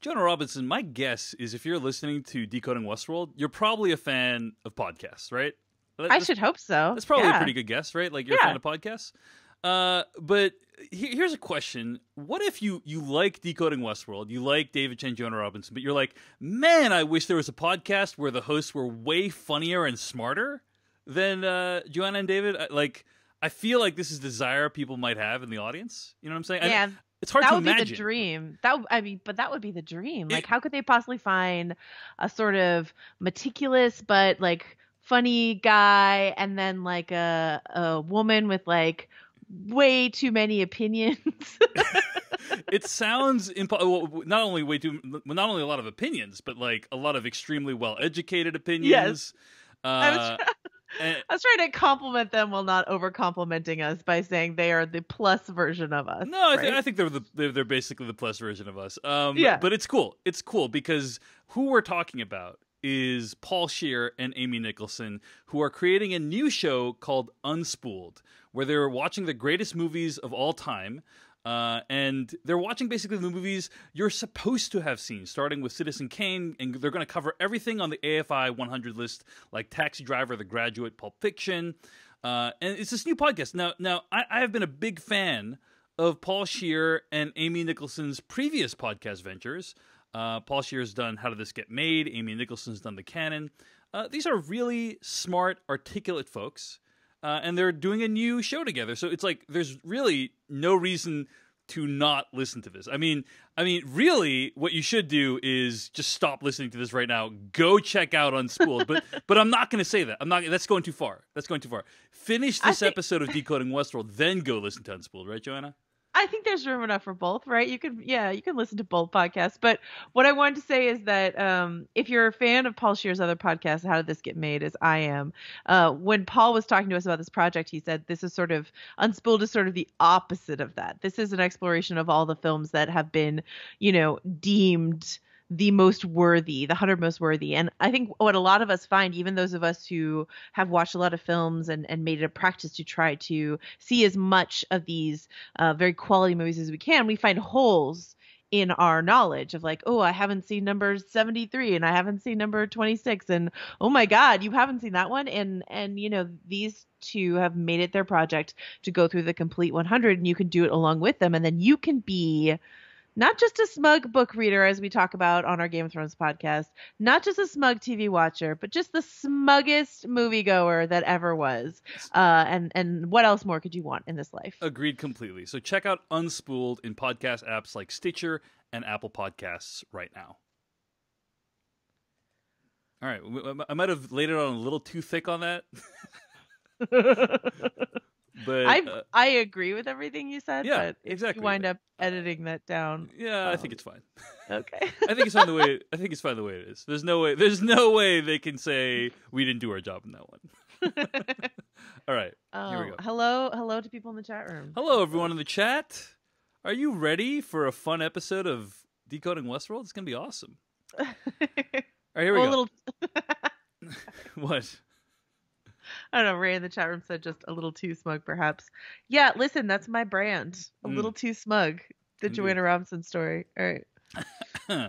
Jonah Robinson, my guess is if you're listening to Decoding Westworld, you're probably a fan of podcasts, right? I should hope so. That's probably a pretty good guess, right? Like you're a fan of podcasts. But here's a question. What if you like Decoding Westworld, you like David Chen, Jonah Robinson, but you're like, man, I wish there was a podcast where the hosts were way funnier and smarter than Joanna and David? I feel like this is the desire people might have in the audience. You know what I'm saying? Yeah. It's hard to imagine. That would be the dream. But that would be the dream. Like, how could they possibly find a sort of meticulous but like funny guy, and then like a woman with like way too many opinions? It sounds not only not only a lot of opinions, but like a lot of extremely well educated opinions. Yes. I was trying to compliment them while not over complimenting us by saying they are the plus version of us. No, right? I think they're basically the plus version of us. But it's cool. It's cool because who we're talking about is Paul Scheer and Amy Nicholson, who are creating a new show called Unspooled, where they're watching the greatest movies of all time. And they're watching basically the movies you're supposed to have seen, starting with Citizen Kane, and they're going to cover everything on the AFI 100 list, like Taxi Driver, The Graduate, Pulp Fiction. And it's this new podcast. Now I have been a big fan of Paul Scheer and Amy Nicholson's previous podcast ventures. Paul Scheer's done How Did This Get Made? Amy Nicholson's done The Canon. These are really smart, articulate folks. And they're doing a new show together. So it's like there's really no reason to not listen to this. I mean, really, what you should do is just stop listening to this right now. Go check out Unspooled. But I'm not going to say that. That's going too far. Finish this episode of Decoding Westworld, then go listen to Unspooled. Right, Joanna? I think there's room enough for both, right? You can listen to both podcasts. But what I wanted to say is that if you're a fan of Paul Scheer's other podcast, How Did This Get Made, as I am, when Paul was talking to us about this project, he said this is sort of Unspooled is sort of the opposite of that. This is an exploration of all the films that have been, deemed the most worthy, the 100 most worthy. And I think what a lot of us find, even those of us who have watched a lot of films and made it a practice to try to see as much of these very quality movies as we can, we find holes in our knowledge of like, oh, I haven't seen number 73 and I haven't seen number 26. And oh my God, you haven't seen that one. And these two have made it their project to go through the complete 100, and you can do it along with them. And then you can be not just a smug book reader, as we talk about on our Game of Thrones podcast, not just a smug TV watcher, but just the smuggest moviegoer that ever was. And what else more could you want in this life? Agreed completely. So check out Unspooled in podcast apps like Stitcher and Apple Podcasts right now. All right. I might have laid it on a little too thick on that. But I agree with everything you said. Yeah, but if exactly. you wind up editing that down, yeah, I think it's fine. Okay. I think it's fine the way. I think it's fine the way it is. There's no way they can say we didn't do our job in that one. All right, here we go. Hello to people in the chat room. Hello, everyone in the chat. Are you ready for a fun episode of Decoding Westworld? It's gonna be awesome. All right, here we go. What? I don't know. Ray in the chat room said just a little too smug, perhaps. Yeah, listen, that's my brand. A little too smug. The Joanna Robinson story. All right. All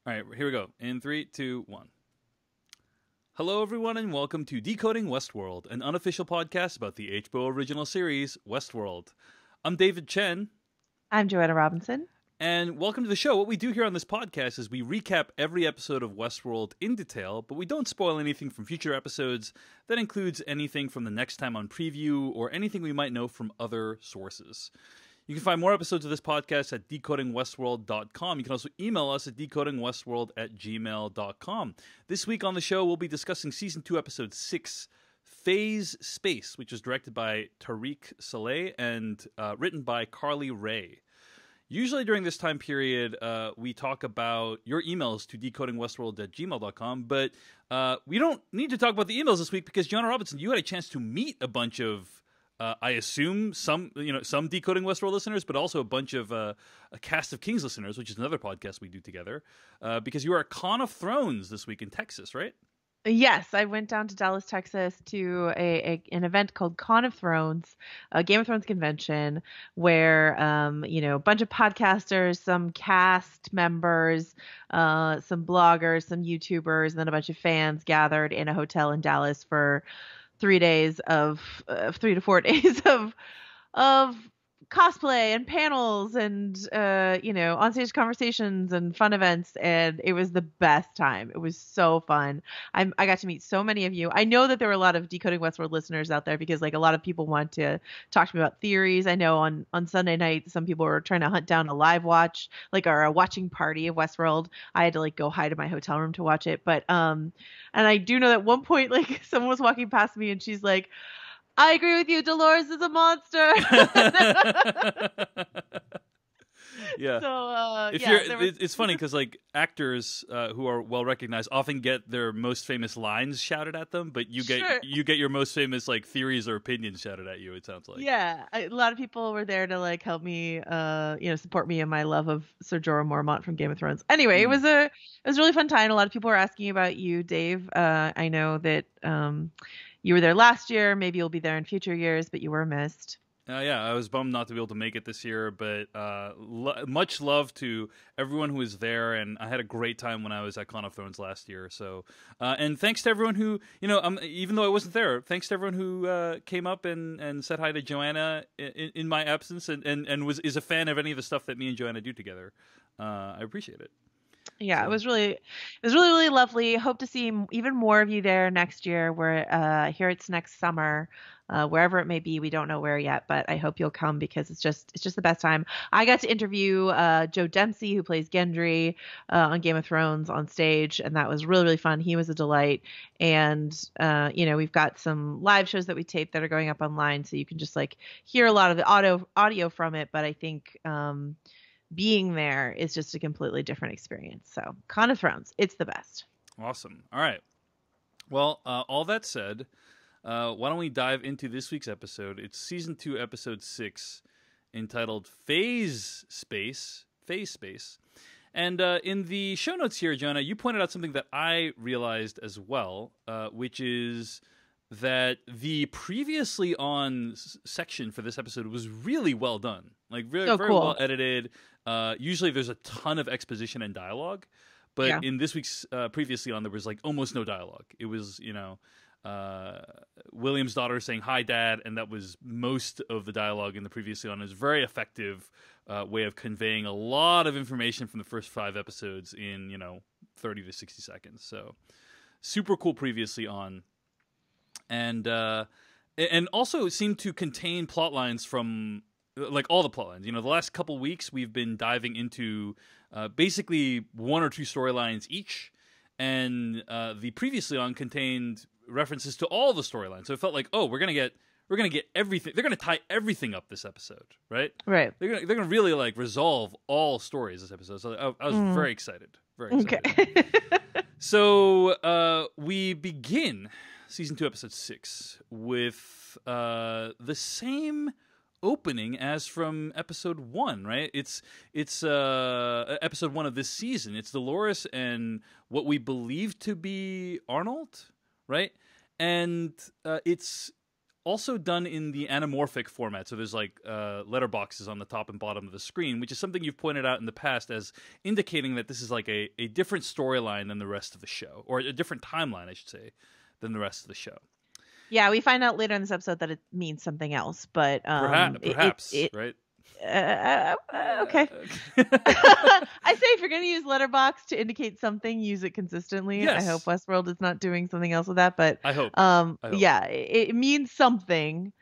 right, here we go. In 3, 2, 1. Hello, everyone, and welcome to Decoding Westworld, an unofficial podcast about the HBO original series, Westworld. I'm David Chen. I'm Joanna Robinson. And welcome to the show. What we do here on this podcast is we recap every episode of Westworld in detail, but we don't spoil anything from future episodes. That includes anything from the next time on preview or anything we might know from other sources. You can find more episodes of this podcast at decodingwestworld.com. You can also email us at decodingwestworld@gmail.com. This week on the show, we'll be discussing Season 2, Episode 6, Phase Space, which was directed by Tariq Saleh and written by Carly Ray. Usually during this time period, we talk about your emails to decodingwestworld@gmail.com, but we don't need to talk about the emails this week because, Jonah Robinson, you had a chance to meet a bunch of, I assume, some Decoding Westworld listeners, but also a bunch of a Cast of Kings listeners, which is another podcast we do together, because you are at Con of Thrones this week in Texas, right? Yes, I went down to Dallas, Texas to an event called Con of Thrones, a Game of Thrones convention where a bunch of podcasters, some cast members, some bloggers, some YouTubers, and then a bunch of fans gathered in a hotel in Dallas for 3 days of 3 to 4 days of cosplay and panels and onstage conversations and fun events, and it was the best time. It was so fun. I got to meet so many of you. I know that there were a lot of Decoding Westworld listeners out there because like a lot of people want to talk to me about theories. I know on Sunday night some people were trying to hunt down a live watch, like, or a watching party of Westworld. I had to like go hide in my hotel room to watch it, but and I do know that at one point like someone was walking past me and she's like, I agree with you. Dolores is a monster. Yeah. So it's funny because like actors who are well recognized often get their most famous lines shouted at them, but you get your most famous like theories or opinions shouted at you. It sounds like. Yeah, a lot of people were there to like help me, support me in my love of Ser Jorah Mormont from Game of Thrones. Anyway, it was a really fun time. A lot of people were asking about you, Dave. I know that you were there last year. Maybe you'll be there in future years, but you were missed. Yeah, I was bummed not to be able to make it this year, but much love to everyone who was there, and I had a great time when I was at Con of Thrones last year. So, and thanks to everyone who, even though I wasn't there, thanks to everyone who came up and said hi to Joanna in my absence, and is a fan of any of the stuff that me and Joanna do together. I appreciate it. Yeah, so. It was really, really lovely. Hope to see even more of you there next year. We're here. It's next summer, wherever it may be. We don't know where yet, but I hope you'll come because it's just the best time. I got to interview Joe Dempsey, who plays Gendry on Game of Thrones on stage, and that was really, really fun. He was a delight. And we've got some live shows that we taped that are going up online, so you can just like hear a lot of the audio from it. But I think being there is just a completely different experience. So Con of Thrones, it's the best. Awesome. All right. Well, all that said, why don't we dive into this week's episode? It's season 2, episode 6, entitled Phase Space. And in the show notes here, Jonah, you pointed out something that I realized as well, which is that the previously on section for this episode was really well done. Like very cool. Well edited. Usually there's a ton of exposition and dialogue, but in this week's previously on, there was like almost no dialogue. It was, William's daughter saying, "Hi, Dad," and that was most of the dialogue in the previously on. It was a very effective way of conveying a lot of information from the first 5 episodes in, 30 to 60 seconds. So super cool previously on. And also seemed to contain plot lines from like all the plot lines. The last couple weeks we've been diving into basically 1 or 2 storylines each, and the previously on contained references to all the storylines. So it felt like, oh, we're gonna get everything. They're gonna tie everything up this episode, right? Right. They're gonna really like resolve all stories this episode. So I was very excited. Very excited. Okay. So we begin season 2, episode 6, with the same opening as from episode 1, right? It's episode 1 of this season. It's Dolores and what we believe to be Arnold, right? And it's also done in the anamorphic format. So there's like letterboxes on the top and bottom of the screen, which is something you've pointed out in the past as indicating that this is like a different storyline than the rest of the show, or a different timeline, I should say, than the rest of the show. Yeah, we find out later in this episode that it means something else, but perhaps right? Okay. I say if you're going to use letterbox to indicate something, use it consistently. Yes. I hope Westworld is not doing something else with that, but I hope. Yeah, it means something.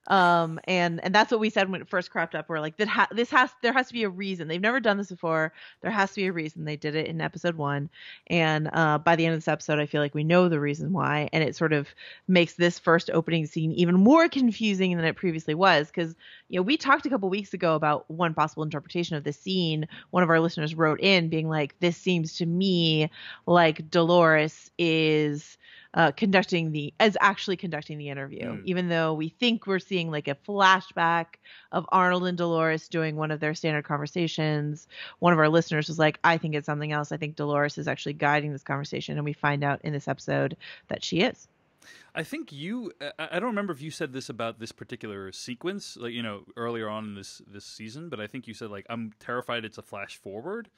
And that's what we said when it first cropped up. We're like, there has to be a reason. They've never done this before. There has to be a reason. They did it in episode 1. And by the end of this episode, I feel like we know the reason why. And it sort of makes this first opening scene even more confusing than it previously was. Because, we talked a couple weeks ago about one possible interpretation of this scene. One of our listeners wrote in being like, this seems to me like Dolores is actually conducting the interview, even though we think we're seeing like a flashback of Arnold and Dolores doing one of their standard conversations. One of our listeners was like, I think it's something else. I think Dolores is actually guiding this conversation. And we find out in this episode that she is. I think I don't remember if you said this about this particular sequence, like, earlier on in this season, but I think you said, like, I'm terrified it's a flash forward.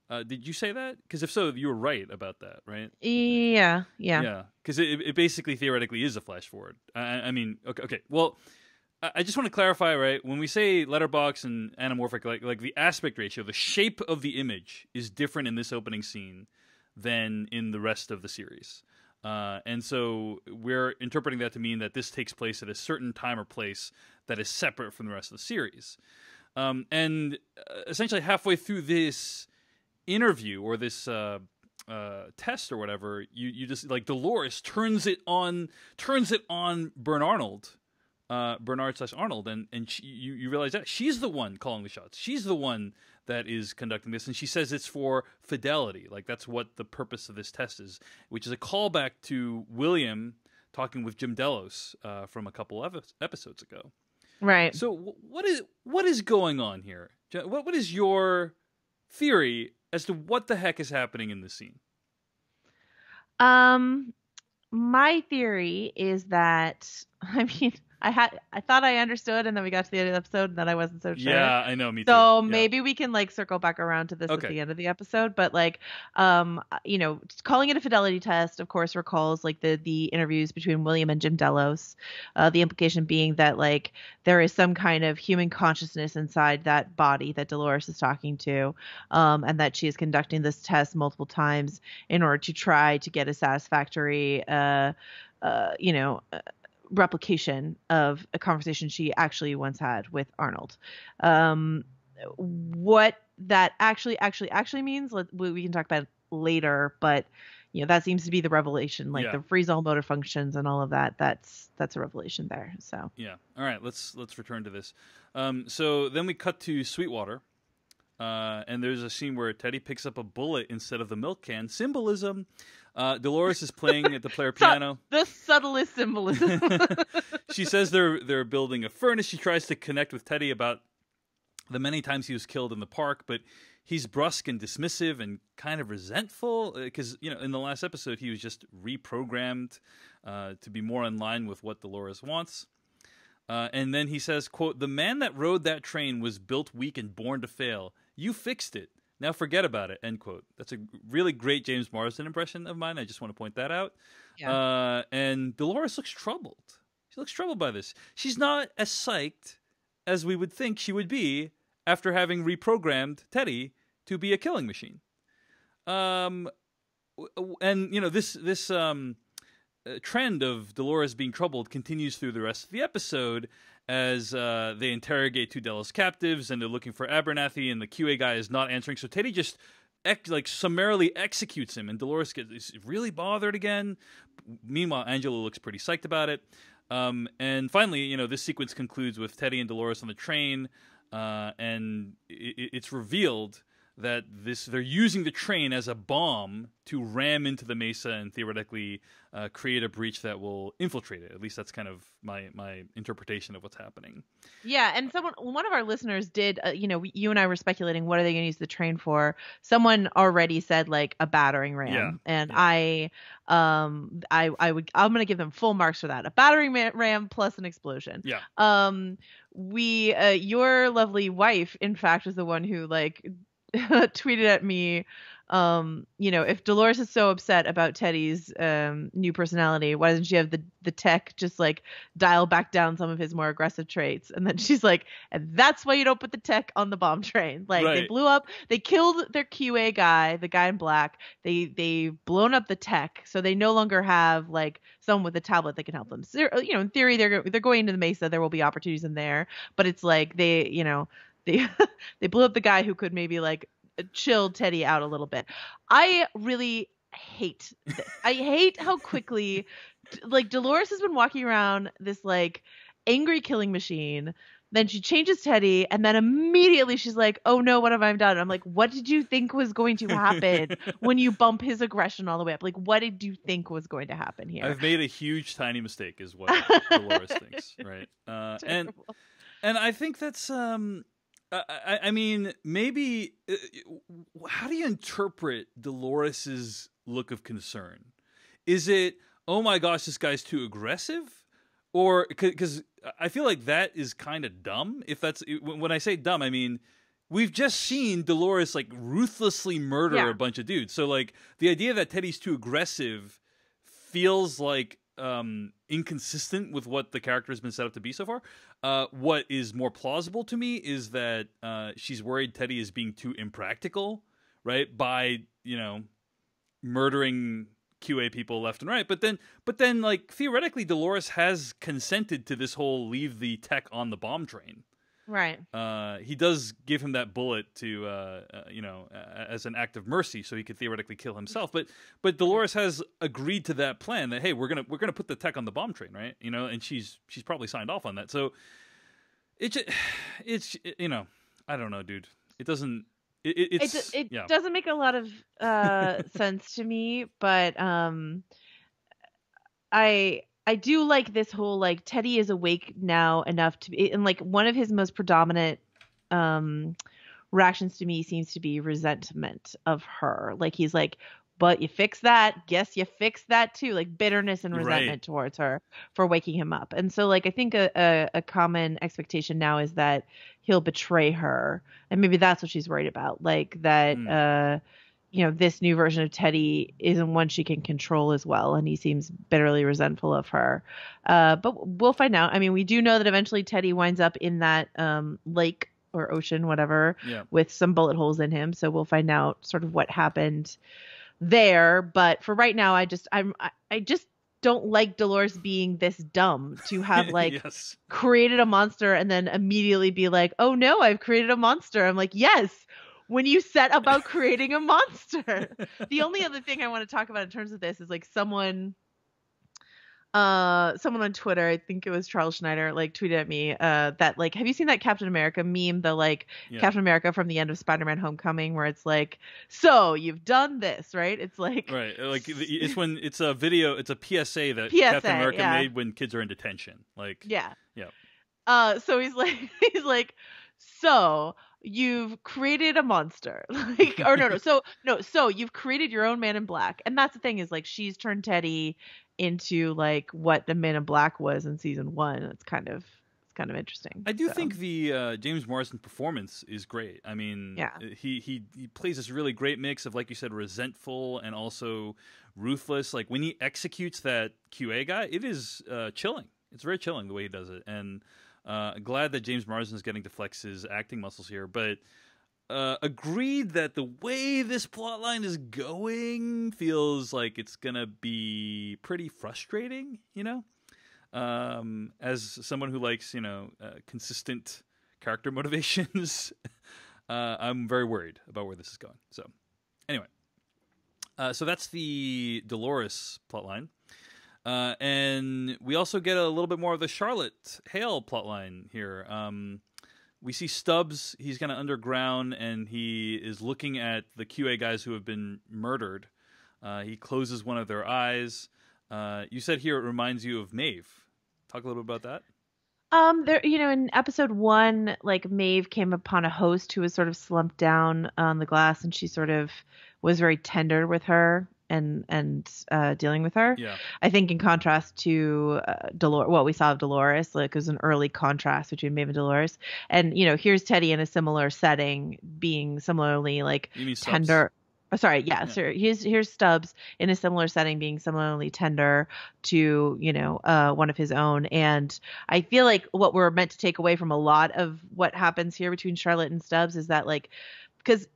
Did you say that? Because if so, you were right about that, right? Yeah. Because it basically theoretically is a flash forward. I mean, okay. Well, I just want to clarify, right? When we say letterbox and anamorphic, like the aspect ratio, the shape of the image is different in this opening scene than in the rest of the series. And so we're interpreting that to mean that this takes place at a certain time or place that is separate from the rest of the series. And essentially halfway through this interview or this test or whatever, you just, like, Dolores turns it on Bernard/Arnold, and you realize that she's the one calling the shots. She's the one that is conducting this, and she says it's for fidelity. Like, that's what the purpose of this test is, which is a callback to William talking with Jim Delos from a couple of episodes ago. Right. So what is going on here? What is your theory as to what the heck is happening in this scene? My theory is that, I mean, I thought I understood, and then we got to the end of the episode, and then I wasn't so sure. Yeah, I know, me too. So maybe we can, like, circle back around to this at the end of the episode. But, like, calling it a fidelity test, of course, recalls, like, the interviews between William and Jim Delos. The implication being that, like, there is some kind of human consciousness inside that body that Dolores is talking to, and that she is conducting this test multiple times in order to try to get a satisfactory, replication of a conversation she actually once had with Arnold. What that actually means, we can talk about it later, but that seems to be the revelation, like the freeze all motor functions and all of that. That's a revelation there. So yeah. All right, let's return to this. So then we cut to Sweetwater, and there's a scene where Teddy picks up a bullet instead of the milk can. Symbolism. Dolores is playing at the player piano. The subtlest symbolism. She says they're building a furnace. She tries to connect with Teddy about the many times he was killed in the park, but he's brusque and dismissive and kind of resentful because, in the last episode, he was just reprogrammed to be more in line with what Dolores wants. And then he says, quote, "The man that rode that train was built weak and born to fail. You fixed it. Now forget about it," end quote. That's a really great James Marsden impression of mine. I just want to point that out. Yeah. And Dolores looks troubled. She looks troubled by this. She's not as psyched as we would think she would be after having reprogrammed Teddy to be a killing machine. And this trend of Dolores being troubled continues through the rest of the episode as they interrogate two Delos captives, and they're looking for Abernathy, and the QA guy is not answering. So Teddy just summarily executes him, and Dolores gets really bothered again. Meanwhile, Angela looks pretty psyched about it. And finally, this sequence concludes with Teddy and Dolores on the train, and it's revealed that they're using the train as a bomb to ram into the mesa and theoretically create a breach that will infiltrate it. At least that's kind of my interpretation of what's happening. Yeah, and one of our listeners did, you and I were speculating, what are they going to use the train for? Someone already said, like, a battering ram, and yeah. I'm going to give them full marks for that. A battering ram plus an explosion. Yeah. Your lovely wife, in fact, was the one who, like, tweeted at me, if Dolores is so upset about Teddy's new personality, why doesn't she have the tech just, like, dial back down some of his more aggressive traits? And then she's like, and that's why you don't put the tech on the bomb train. Like, right. They killed their QA guy, the guy in black. They've blown up the tech, so they no longer have, like, someone with a tablet that can help them. So, in theory, they're going into the Mesa. There will be opportunities in there, but it's like they blew up the guy who could maybe, like, chill Teddy out a little bit. I really hate this. I hate how quickly, like, Dolores has been walking around this, like, angry killing machine, Then she changes Teddy, and then immediately she's like, "Oh no, what have I done?" I'm like, "What did you think was going to happen when you bump his aggression all the way up? Like, what did you think was going to happen here?" I've made a huge tiny mistake, is what Dolores thinks, right? And I think that's I mean, maybe how do you interpret Dolores's look of concern? Is it, oh my gosh, this guy's too aggressive? Or because I feel like that is kind of dumb. If that's, when I say dumb, I mean we've just seen Dolores like ruthlessly murder a bunch of dudes. So like the idea that Teddy's too aggressive feels like inconsistent with what the character has been set up to be so far. What is more plausible to me is that she's worried Teddy is being too impractical, right? By, you know, murdering QA people left and right. But then like theoretically Dolores has consented to this whole leave the tech on the bomb train. Right. He does give him that bullet to, you know, as an act of mercy, so he could theoretically kill himself. But Dolores has agreed to that plan that, hey, we're gonna put the tech on the bomb train, right? You know, and she's probably signed off on that. So it's you know, I don't know, dude. It doesn't. It doesn't make a lot of sense to me, but I do like this whole, like, Teddy is awake now enough to be, and like one of his most predominant reactions to me seems to be resentment of her. Like he's like, but you fix that, guess you fix that too. Like bitterness and resentment towards her for waking him up. And so like I think a common expectation now is that he'll betray her. And maybe that's what she's worried about. Like that you know, this new version of Teddy isn't one she can control as well, and he seems bitterly resentful of her. But we'll find out. I mean, we do know that eventually Teddy winds up in that lake or ocean, whatever, with some bullet holes in him. So we'll find out sort of what happened there. But for right now, I just don't like Dolores being this dumb to have like created a monster and then immediately be like, oh no, I've created a monster. I'm like, yes. When you set about creating a monster. The only other thing I want to talk about in terms of this is like someone on Twitter, I think it was Charles Schneider, like tweeted at me that like, have you seen that Captain America meme, the like Captain America from the end of Spider-Man Homecoming, where it's like, so you've done this, right? It's like like it's when it's a video, it's a PSA that Captain America made when kids are in detention. Like so he's like, so you've created a monster, like, or so you've created your own Man in Black. And that's the thing, is like she's turned Teddy into like what the Man in Black was in season 1. It's kind of interesting. I do think the James Marsden performance is great. I mean, he plays this really great mix of, like you said, resentful and also ruthless. Like when he executes that QA guy, it is chilling. It's very chilling the way he does it. And glad that James Marsden is getting to flex his acting muscles here, but agreed that the way this plotline is going feels like it's gonna be pretty frustrating, you know? As someone who likes, you know, consistent character motivations, I'm very worried about where this is going. So, anyway, so that's the Dolores plotline. And we also get a little bit more of the Charlotte Hale plotline here. We see Stubbs. He's kind of underground, and he is looking at the QA guys who have been murdered. He closes one of their eyes. You said here it reminds you of Maeve. Talk a little bit about that. There, you know, in episode 1, like Maeve came upon a host who was sort of slumped down on the glass, and she sort of was very tender with her and dealing with her. Yeah. I think in contrast to what we saw of Dolores, like it was an early contrast between Maeve and Dolores. And, you know, here's Teddy in a similar setting being similarly like tender. Oh, sorry, yeah. So here's Stubbs in a similar setting being similarly tender to, you know, one of his own. And I feel like what we're meant to take away from a lot of what happens here between Charlotte and Stubbs is that, like, because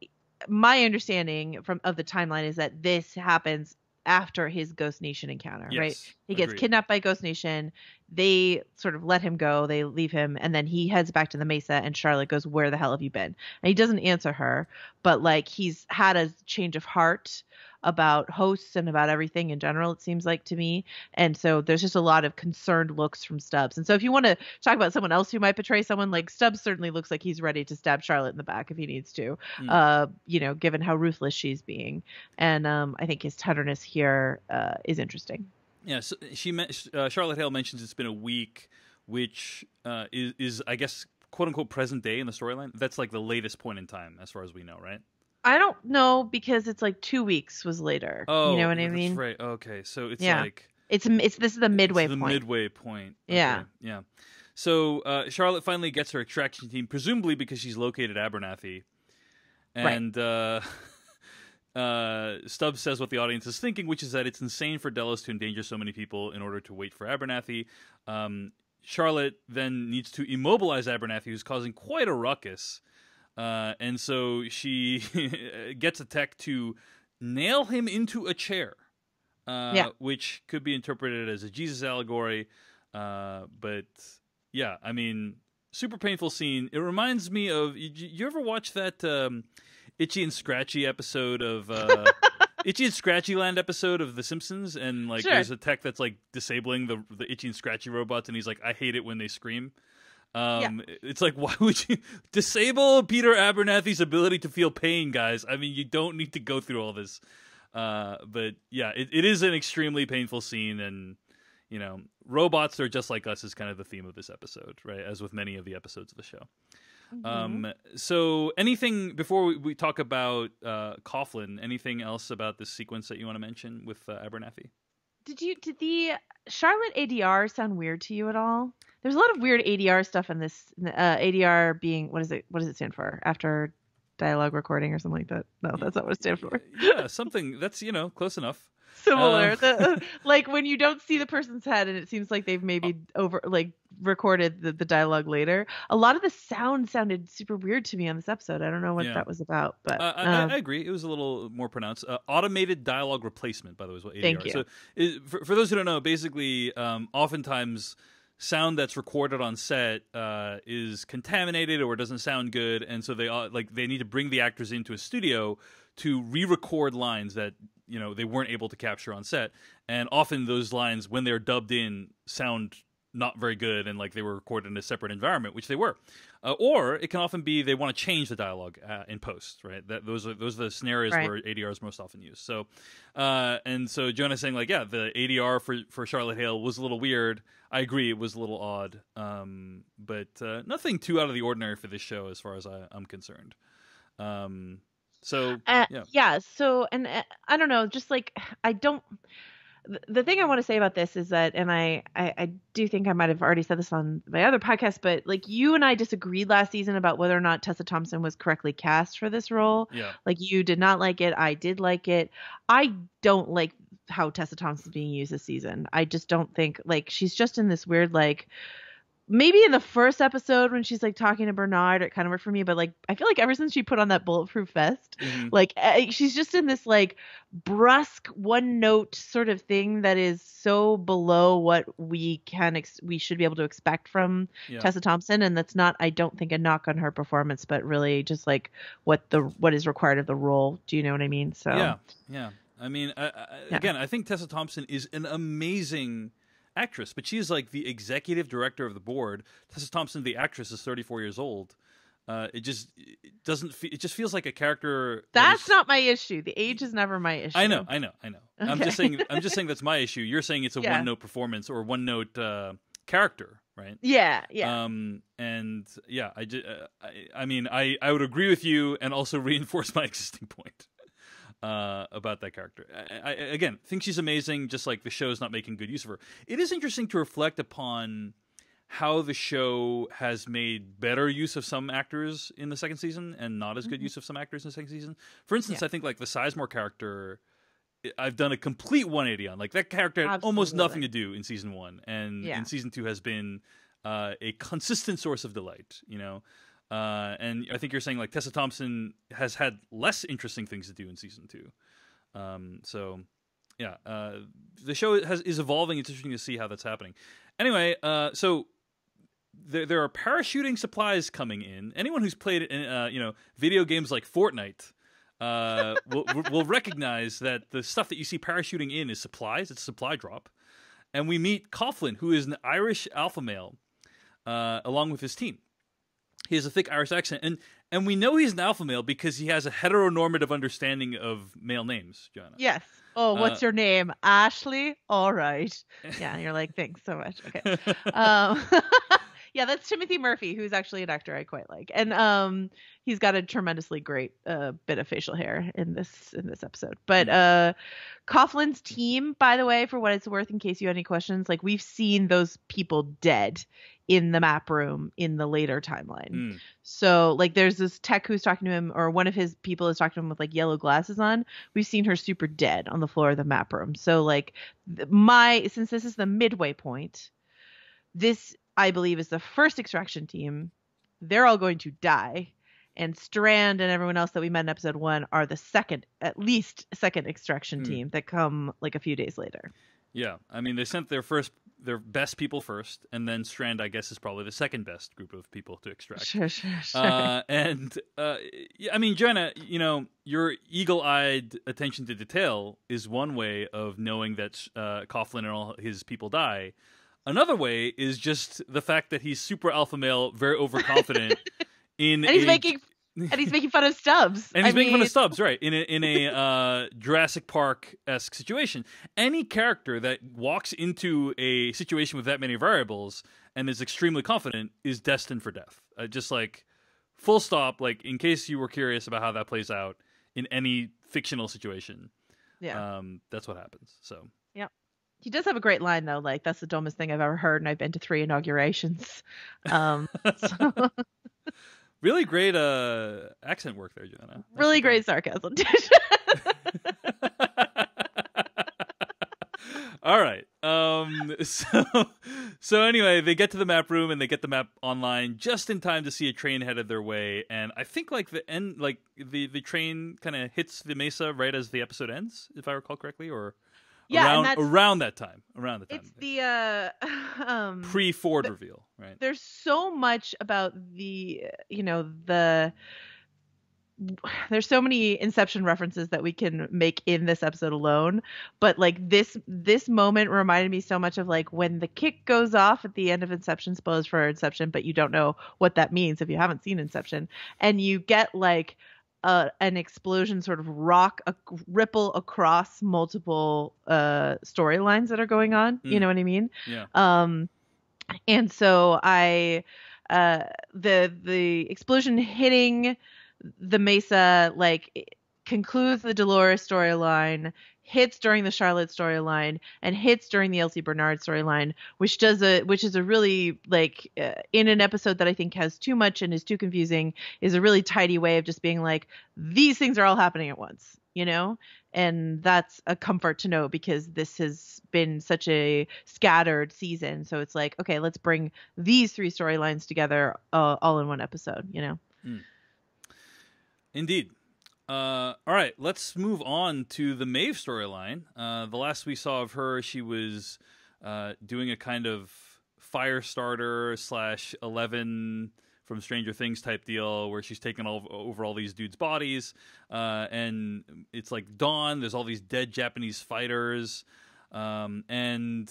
my understanding of the timeline is that this happens after his Ghost Nation encounter, right? He gets kidnapped by Ghost Nation. They sort of let him go. They leave him. And then he heads back to the Mesa, and Charlotte goes, where the hell have you been? And he doesn't answer her, but like he's had a change of heart. about hosts and about everything in general, it seems like to me. And so there's just a lot of concerned looks from Stubbs. And so if you want to talk about someone else who might betray someone, like Stubbs certainly looks like he's ready to stab Charlotte in the back if he needs to, given how ruthless she's being. And I think his tenderness here is interesting. Yeah, so Charlotte Hale mentions it's been a week, which is I guess quote unquote present day in the storyline. That's like the latest point in time as far as we know, right? I don't know because it's like 2 weeks was later. Oh, you know what I mean? That's right. Okay, so it's like this is the midway point. Midway point. Okay. Yeah. Yeah. So Charlotte finally gets her extraction team, presumably because she's located Abernathy, and Stubbs says what the audience is thinking, which is that it's insane for Delos to endanger so many people in order to wait for Abernathy. Charlotte then needs to immobilize Abernathy, who's causing quite a ruckus. And so she gets a tech to nail him into a chair, which could be interpreted as a Jesus allegory. But yeah, I mean, super painful scene. It reminds me of, you ever watch that Itchy and Scratchy episode of Itchy and Scratchy Land episode of The Simpsons, and like there's a tech that's like disabling the Itchy and Scratchy robots, and he's like, I hate it when they scream. It's like, why would you disable Peter Abernathy's ability to feel pain, guys? I mean, you don't need to go through all this. But yeah, it is an extremely painful scene, and you know, robots are just like us is kind of the theme of this episode, right? As with many of the episodes of the show. So anything before we talk about Coughlin, anything else about this sequence that you want to mention with Abernathy? Did the Charlotte ADR sound weird to you at all? There's a lot of weird ADR stuff in this. ADR being, what does it stand for? After dialogue recording or something like that? No, that's not what it stands for. Yeah, something that's close enough. Similar, like when you don't see the person's head and it seems like they've maybe recorded the dialogue later. A lot of the sound sounded super weird to me on this episode. I don't know what that was about, but I agree. It was a little more pronounced. Automated dialogue replacement, by the way, is what ADR. Thank you. So, for those who don't know, basically, oftentimes sound that's recorded on set is contaminated or doesn't sound good, and so they need to bring the actors into a studio to re-record lines that they weren't able to capture on set, and often those lines, when they're dubbed in, sound not very good and like they were recorded in a separate environment, which they were. Or it can often be they want to change the dialogue in post, right? Those are the scenarios where ADR is most often used. So, and so Jonah's saying like, yeah, the ADR for Charlotte Hale was a little weird. I agree, it was a little odd, but nothing too out of the ordinary for this show as far as I'm concerned. So yeah. So, and I don't know, just like I don't. The thing I want to say about this is that, and I do think I might have already said this on my other podcast, but like you and I disagreed last season about whether or not Tessa Thompson was correctly cast for this role. Yeah. Like you did not like it. I did like it. I don't like how Tessa Thompson is being used this season. I just don't think, like, she's just in this weird, like, maybe in the first episode when she's like talking to Bernard, it kind of worked for me, but like I feel like ever since she put on that bulletproof vest, like she's just in this like brusque one note sort of thing that is so below what we should be able to expect from Tessa Thompson, and that's not, I don't think, a knock on her performance, but really just like what is required of the role. Do you know what I mean? So yeah. I mean, again, I think Tessa Thompson is an amazing actress, but she's like the executive director of the board. Tessa Thompson, the actress, is 34 years old. It just feels like a character. That's not my issue. The age is never my issue. I know. Okay. I'm just saying that's my issue. You're saying it's a one note performance or one note character, right? Yeah. And yeah, I mean, I would agree with you and also reinforce my existing point. About that character. I again think she's amazing, just like the show's not making good use of her. It is interesting to reflect upon how the show has made better use of some actors in the second season and not as good use of some actors in the second season. For instance, I think like the Sizemore character, I've done a complete 180 on. Like that character had almost nothing to do in season 1, and in season 2 has been a consistent source of delight, and I think you're saying like Tessa Thompson has had less interesting things to do in season 2. So yeah, the show is evolving. It's interesting to see how that's happening. Anyway, so there are parachuting supplies coming in. Anyone who's played video games like Fortnite will recognize that the stuff that you see parachuting in is supplies. It's a supply drop. And we meet Coughlin, who is an Irish alpha male, along with his team. He has a thick Irish accent. And we know he's an alpha male because he has a heteronormative understanding of male names, Joanna. Yes. Oh, what's your name? Ashley? All right. Yeah, and you're like, thanks so much. Okay. Yeah, that's Timothy Murphy, who's actually an actor I quite like. And he's got a tremendously great bit of facial hair in this episode. But Coughlin's team, by the way, for what it's worth, in case you had any questions, like we've seen those people dead in the map room in the later timeline. So like there's this tech who's talking to him, or one of his people is talking to him with like yellow glasses on. We've seen her super dead on the floor of the map room. So like since this is the midway point, this I believe is the first extraction team. They're all going to die. And Strand and everyone else that we met in episode 1 are the at least second extraction team that come like a few days later. Yeah. I mean, they sent their best people first, and then Strand, I guess, is probably the second best group of people to extract. Sure. Yeah, I mean, Joanna, you know, your eagle-eyed attention to detail is one way of knowing that Coughlin and all his people die. Another way is just the fact that he's super alpha male, very overconfident. And he's making fun of Stubbs. And he's making fun of Stubbs, right? In a Jurassic Park-esque situation. Any character that walks into a situation with that many variables and is extremely confident is destined for death. Just like full stop. Like in case you were curious about how that plays out in any fictional situation, that's what happens. So yeah. He does have a great line though. Like that's the dumbest thing I've ever heard, and I've been to 3 inaugurations. Really great accent work there, Joanna. Really great sarcasm. All right. So anyway, they get to the map room and they get the map online just in time to see a train headed their way. And I think like the train kind of hits the mesa right as the episode ends, if I recall correctly, or around that time. It's the pre-Ford reveal, right? There's so much about there's so many Inception references that we can make in this episode alone, but like this moment reminded me so much of like when the kick goes off at the end of Inception, spoilers for Inception, but you don't know what that means if you haven't seen Inception, and you get like an explosion sort of ripple across multiple storylines that are going on. You know what I mean? Yeah. And so the explosion hitting the mesa like concludes the Dolores storyline, hits during the Charlotte storyline, and hits during the Elsie Bernard storyline, which is a really like in an episode that I think has too much and is too confusing, is a really tidy way of just being like, these things are all happening at once, you know? And that's a comfort to know because this has been such a scattered season. So it's like, okay, let's bring these 3 storylines together all in one episode, you know? Indeed. All right, let's move on to the Maeve storyline. The last we saw of her, she was doing a kind of Firestarter / 11 from Stranger Things type deal where she's taking over all these dudes' bodies. And it's like dawn, there's all these dead Japanese fighters. And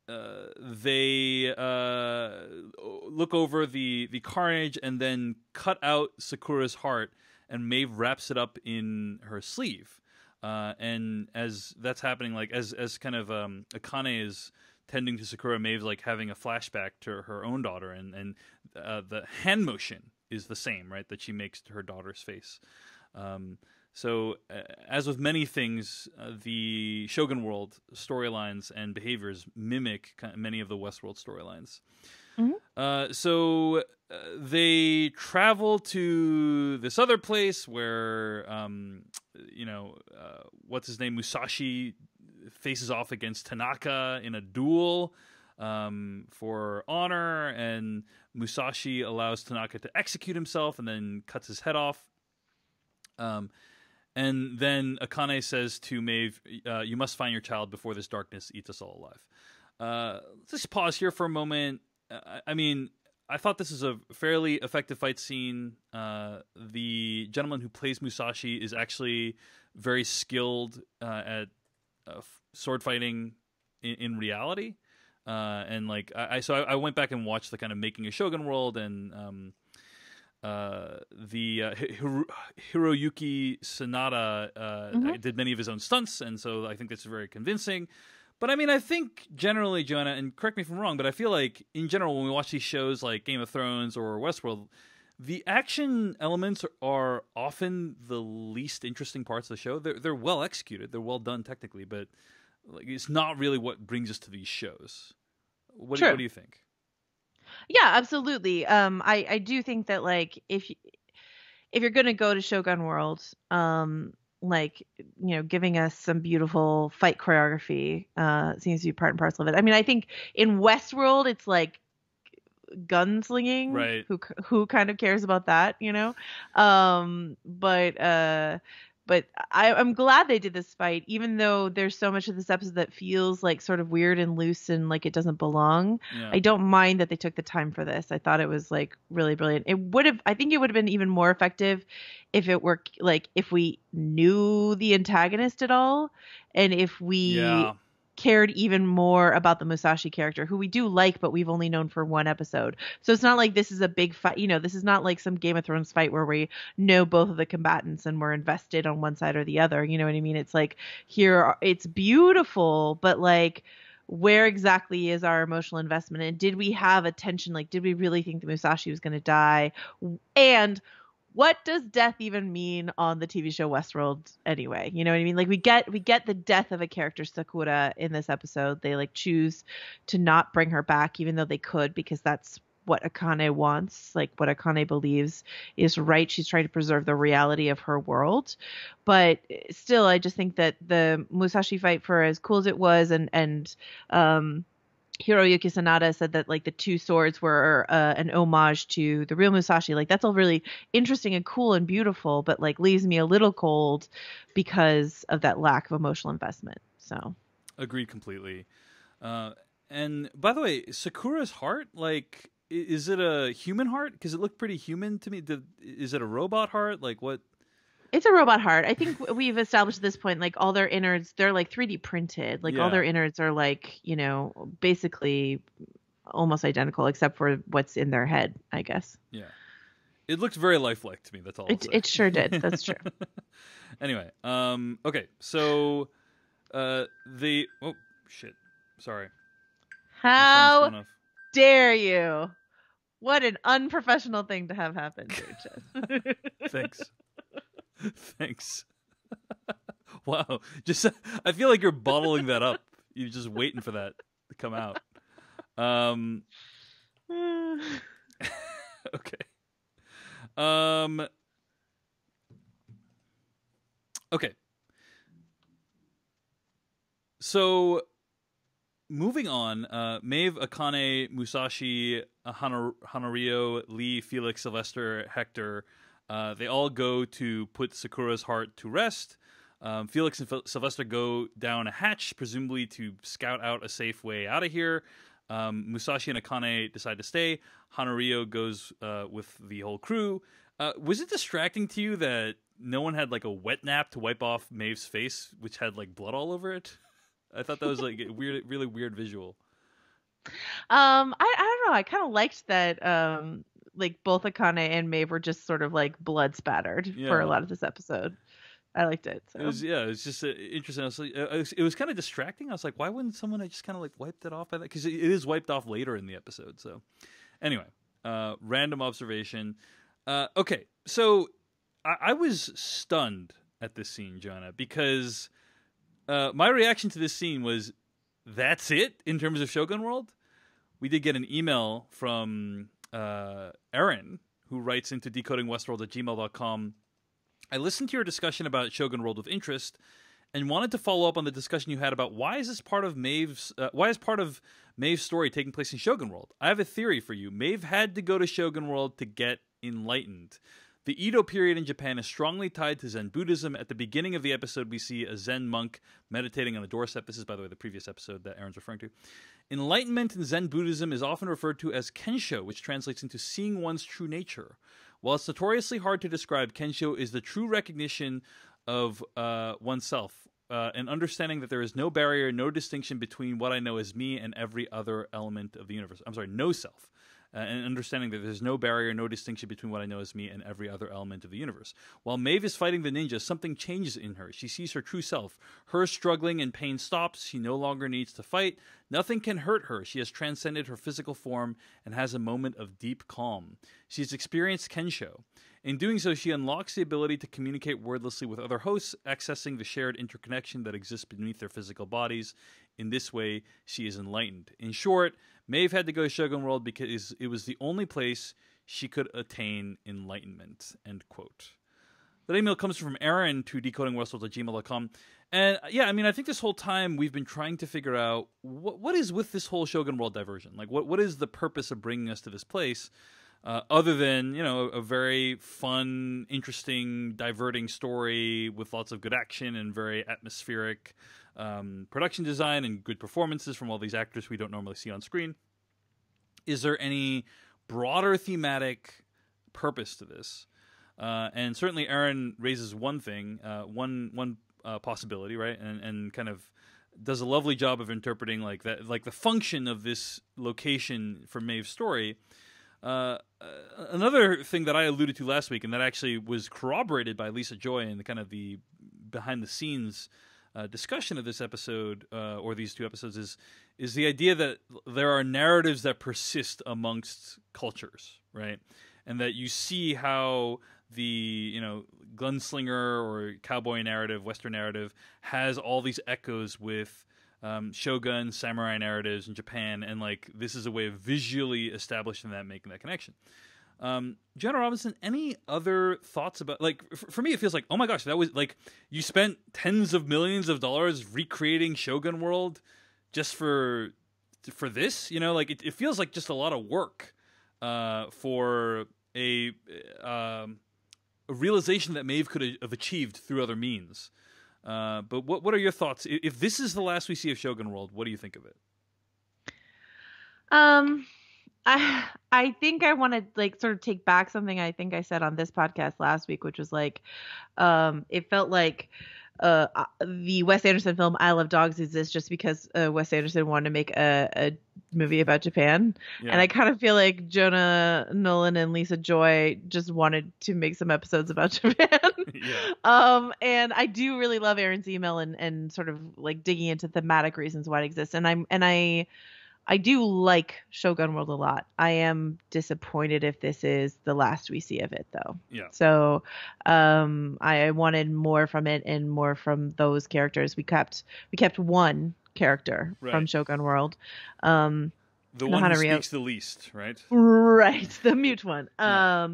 they look over the carnage and then cut out Sakura's heart, and Maeve wraps it up in her sleeve. And as that's happening, like as kind of Akane is tending to Sakura, Maeve's like having a flashback to her own daughter, and the hand motion is the same, right, that she makes to her daughter's face. So as with many things, the Shogun World storylines and behaviors mimic many of the Westworld storylines. Mm-hmm. So they travel to this other place where, what's his name? Musashi faces off against Tanaka in a duel for honor, and Musashi allows Tanaka to execute himself and then cuts his head off. And then Akane says to Maeve, you must find your child before this darkness eats us all alive. Let's just pause here for a moment. I mean, I thought this is a fairly effective fight scene. The gentleman who plays Musashi is actually very skilled at sword fighting in reality. And like I went back and watched the kind of Making a Shogun World, and Hiroyuki Sanada did many of his own stunts, and so I think that's very convincing. But I mean, I think generally, Joanna, and correct me if I'm wrong, but I feel like in general, when we watch these shows like Game of Thrones or Westworld, the action elements are often the least interesting parts of the show. They're well executed, they're well done technically, but like, it's not really what brings us to these shows. What do you think? Yeah, absolutely. I do think that like if you're gonna go to Shogun World, like, you know, giving us some beautiful fight choreography seems to be part and parcel of it. I mean, I think in Westworld it's like gunslinging. Right. Who kind of cares about that, you know? But I'm glad they did this fight, even though there's so much of this episode that feels like sort of weird and loose and like it doesn't belong. Yeah. I don't mind that they took the time for this. I thought it was like really brilliant. I think it would have been even more effective if it were like if we knew the antagonist at all, and if we cared even more about the Musashi character, who we do like, but we've only known for one episode. So it's not like this is a big fight. You know, this is not like some Game of Thrones fight where we know both of the combatants and we're invested on one side or the other. You know what I mean? It's like here, it's beautiful, but like, where exactly is our emotional investment? And did we have a tension? Like, did we really think the Musashi was going to die? And what does death even mean on the TV show Westworld anyway? You know what I mean? Like we get the death of a character, Sakura, in this episode. They like choose to not bring her back, even though they could, because that's what Akane wants, like what Akane believes is right. She's trying to preserve the reality of her world. But still, I just think that the Musashi fight, for as cool as it was, and Hiroyuki Sanada said that like the two swords were an homage to the real Musashi. Like that's all really interesting and cool and beautiful, but like leaves me a little cold because of that lack of emotional investment. So agreed completely. And by the way, Sakura's heart, like, is it a human heart? Because it looked pretty human to me. Is it a robot heart? Like what? It's a robot heart. I think we've established at this point, like all their innards, they're like 3D printed. Like all their innards are like, you know, basically almost identical except for what's in their head, I guess. Yeah. It looked very lifelike to me. That's all I'll say. It sure did. That's true. Anyway, okay. So oh shit. Sorry. How dare you? What an unprofessional thing to have happen, dude. Thanks. Thanks. Wow. Just I feel like you're bottling that up. You're just waiting for that to come out. Okay. Okay. So moving on, Maeve, Akane, Musashi, Hanario, Lee, Felix, Sylvester, Hector, they all go to put Sakura's heart to rest. Felix and Sylvester go down a hatch, presumably to scout out a safe way out of here. Musashi and Akane decide to stay. Hanario goes with the whole crew. Was it distracting to you that no one had like a wet nap to wipe off Maeve's face, which had like blood all over it? I thought that was like a weird, really weird visual. I don't know. I kind of liked that. Like both Akane and Maeve were just sort of like blood spattered for a lot of this episode. I liked it. So. It was just interesting. It was kind of distracting. I was like, why wouldn't someone have just kind of like wiped it off by that? Because it is wiped off later in the episode. So anyway, random observation. Okay, so I was stunned at this scene, Joanna, because my reaction to this scene was, that's it in terms of Shogun World? We did get an email from Aaron, who writes into decodingwestworld@gmail.com. I listened to your discussion about Shogun World with interest and wanted to follow up on the discussion you had about why is part of Maeve's story taking place in Shogun World? I have a theory for you. Maeve had to go to Shogun World to get enlightened. The Edo period in Japan is strongly tied to Zen Buddhism. At the beginning of the episode, we see a Zen monk meditating on a doorstep. This is, by the way, the previous episode that Aaron's referring to. Enlightenment in Zen Buddhism is often referred to as Kensho, which translates into seeing one's true nature. While it's notoriously hard to describe, Kensho is the true recognition of oneself, and understanding that there is no barrier, no distinction between what I know as me and every other element of the universe. I'm sorry, no self. And understanding that there's no barrier, no distinction between what I know as me and every other element of the universe. While Maeve is fighting the ninja, something changes in her. She sees her true self. Her struggling and pain stops. She no longer needs to fight. Nothing can hurt her. She has transcended her physical form and has a moment of deep calm. She has experienced Kensho. In doing so, she unlocks the ability to communicate wordlessly with other hosts, accessing the shared interconnection that exists beneath their physical bodies. In this way, she is enlightened. In short, Maeve had to go to Shogun World because it was the only place she could attain enlightenment. End quote. That email comes from Aaron to decodingwestworld@gmail.com. And yeah, I mean, I think this whole time we've been trying to figure out what is with this whole Shogun World diversion. Like, what is the purpose of bringing us to this place? Other than, you know, a very fun, interesting, diverting story with lots of good action and very atmospheric production design and good performances from all these actors we don't normally see on screen. Is there any broader thematic purpose to this? And certainly Aaron raises one thing, one possibility, right? And kind of does a lovely job of interpreting like that, like the function of this location for Maeve's story. Another thing that I alluded to last week, and that actually was corroborated by Lisa Joy in the kind of the behind the scenes discussion of this episode, or these two episodes, is the idea that there are narratives that persist amongst cultures, right? And that you see how the, you know, gunslinger or cowboy narrative, Western narrative, has all these echoes with shogun, samurai narratives in Japan, and like this is a way of visually establishing that, making that connection. Jenna Robinson, any other thoughts about, like, for me it feels like, oh my gosh, that was like, you spent tens of millions of dollars recreating Shogun World just for this, you know, like it feels like just a lot of work for a realization that Maeve could have achieved through other means. But what are your thoughts? If this is the last we see of Shogun World, what do you think of it? I think I want to like sort of take back something I think I said on this podcast last week, which was like, it felt like the Wes Anderson film I Love Dogs exists just because Wes Anderson wanted to make a movie about Japan. Yeah. And I kind of feel like Jonah Nolan and Lisa Joy just wanted to make some episodes about Japan. Yeah. And I do really love Aaron's email and sort of like digging into thematic reasons why it exists. And I do like Shogun World a lot. I am disappointed if this is the last we see of it, though. Yeah. So I wanted more from it and more from those characters. We kept one character from Shogun World. The one who speaks the least, right? Right, the mute one. Yeah.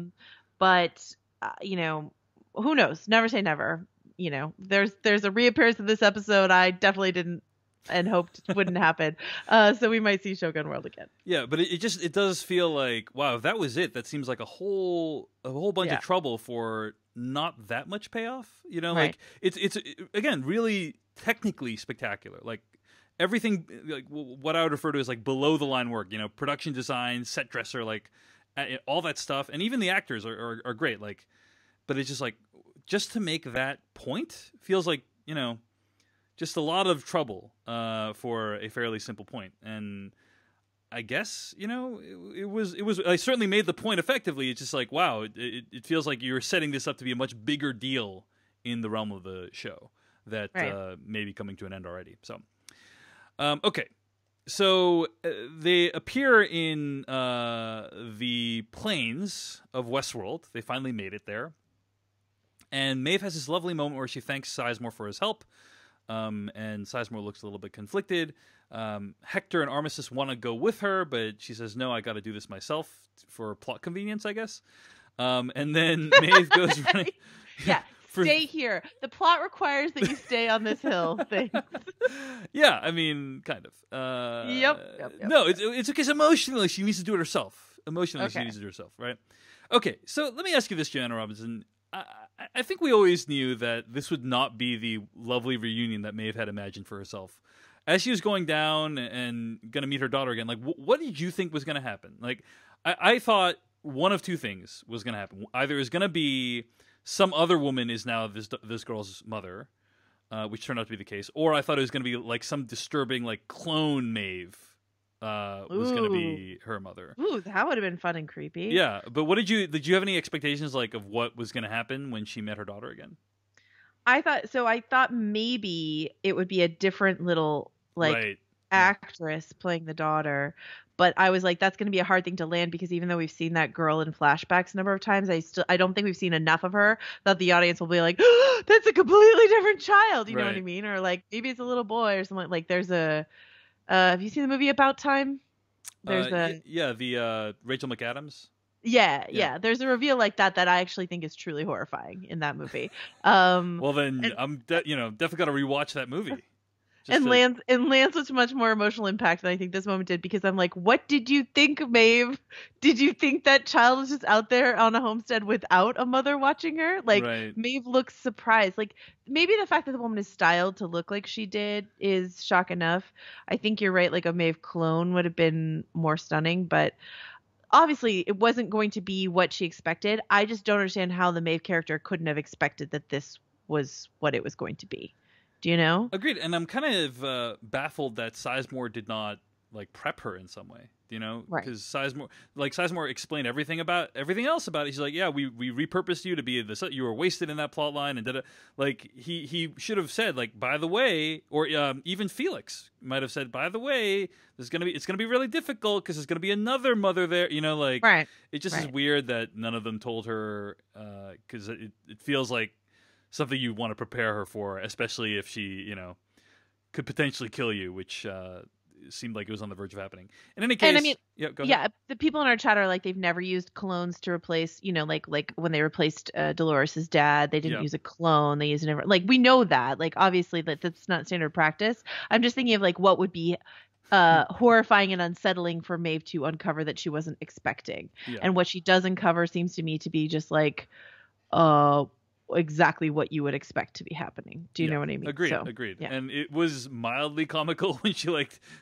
But you know, who knows? Never say never. You know, there's a reappearance in this episode I definitely didn't and hoped wouldn't happen. So we might see Shogun World again. Yeah, but it does feel like, wow, if that was it, that seems like a whole bunch of trouble for not that much payoff. You know, right. Like it's again really technically spectacular. Like everything, like what I would refer to as like below the line work. You know, production design, set dresser, like all that stuff, and even the actors are great. Like, but it's just like just to make that point feels like, you know, just a lot of trouble for a fairly simple point. And I guess, you know, it was I certainly made the point effectively. It's just like, wow, it feels like you're setting this up to be a much bigger deal in the realm of the show that may be coming to an end already. So, okay. So they appear in the plains of Westworld. They finally made it there. And Maeve has this lovely moment where she thanks Sizemore for his help. And Sizemore looks a little bit conflicted. Hector and Armistice want to go with her, but she says, no, I got to do this myself for plot convenience, I guess. And then Maeve goes running. Yeah, stay here. The plot requires that you stay on this hill. Thanks. Yeah, I mean, kind of. Yep. No, it's because emotionally she needs to do it herself. She needs to do it herself, right? Okay, so let me ask you this, Joanna Robinson. I think we always knew that this would not be the lovely reunion that Maeve had imagined for herself as she was going down and going to meet her daughter again, like, what did you think was going to happen? Like, I thought one of two things was going to happen. Either it was going to be some other woman is now this girl's mother, which turned out to be the case, or I thought it was going to be like some disturbing like clone Maeve was going to be her mother. Ooh, that would have been fun and creepy. Yeah, but what did you have any expectations like of what was going to happen when she met her daughter again? I thought maybe it would be a different little like actress playing the daughter, but I was like, that's going to be a hard thing to land because even though we've seen that girl in flashbacks a number of times, I don't think we've seen enough of her that the audience will be like, oh, that's a completely different child. You know what I mean? Or like maybe it's a little boy or something. Like there's a have you seen the movie About Time? There's the Rachel McAdams. Yeah. There's a reveal like that I actually think is truly horrifying in that movie. Well, then I'm definitely got to rewatch that movie. Lands with much more emotional impact than I think this moment did because I'm like, what did you think, Maeve? Did you think that child was just out there on a homestead without a mother watching her? Like Maeve looks surprised. Like maybe the fact that the woman is styled to look like she did is shock enough. I think you're right. Like a Maeve clone would have been more stunning, but obviously it wasn't going to be what she expected. I just don't understand how the Maeve character couldn't have expected that this was what it was going to be. Do you know? Agreed. And I'm kind of baffled that Sizemore did not like prep her in some way. You know, because Sizemore explained everything else about it. He's like, yeah, we repurposed you to be this. You were wasted in that plot line, and did it. Like he should have said, like, by the way, or even Felix might have said, by the way, it's gonna be really difficult because there's gonna be another mother there. You know, like it just is weird that none of them told her because it feels like something you want to prepare her for, especially if she could potentially kill you, which seemed like it was on the verge of happening. In any case, and I mean, go ahead. The people in our chat are like they've never used clones to replace, like when they replaced Dolores's dad, they didn't use a clone, they used never. Like we know that, like obviously that's not standard practice. I'm just thinking of like what would be horrifying and unsettling for Maeve to uncover that she wasn't expecting, and what she does uncover seems to me to be just like, exactly what you would expect to be happening. Do you know what I mean? Agreed. Yeah. And it was mildly comical when she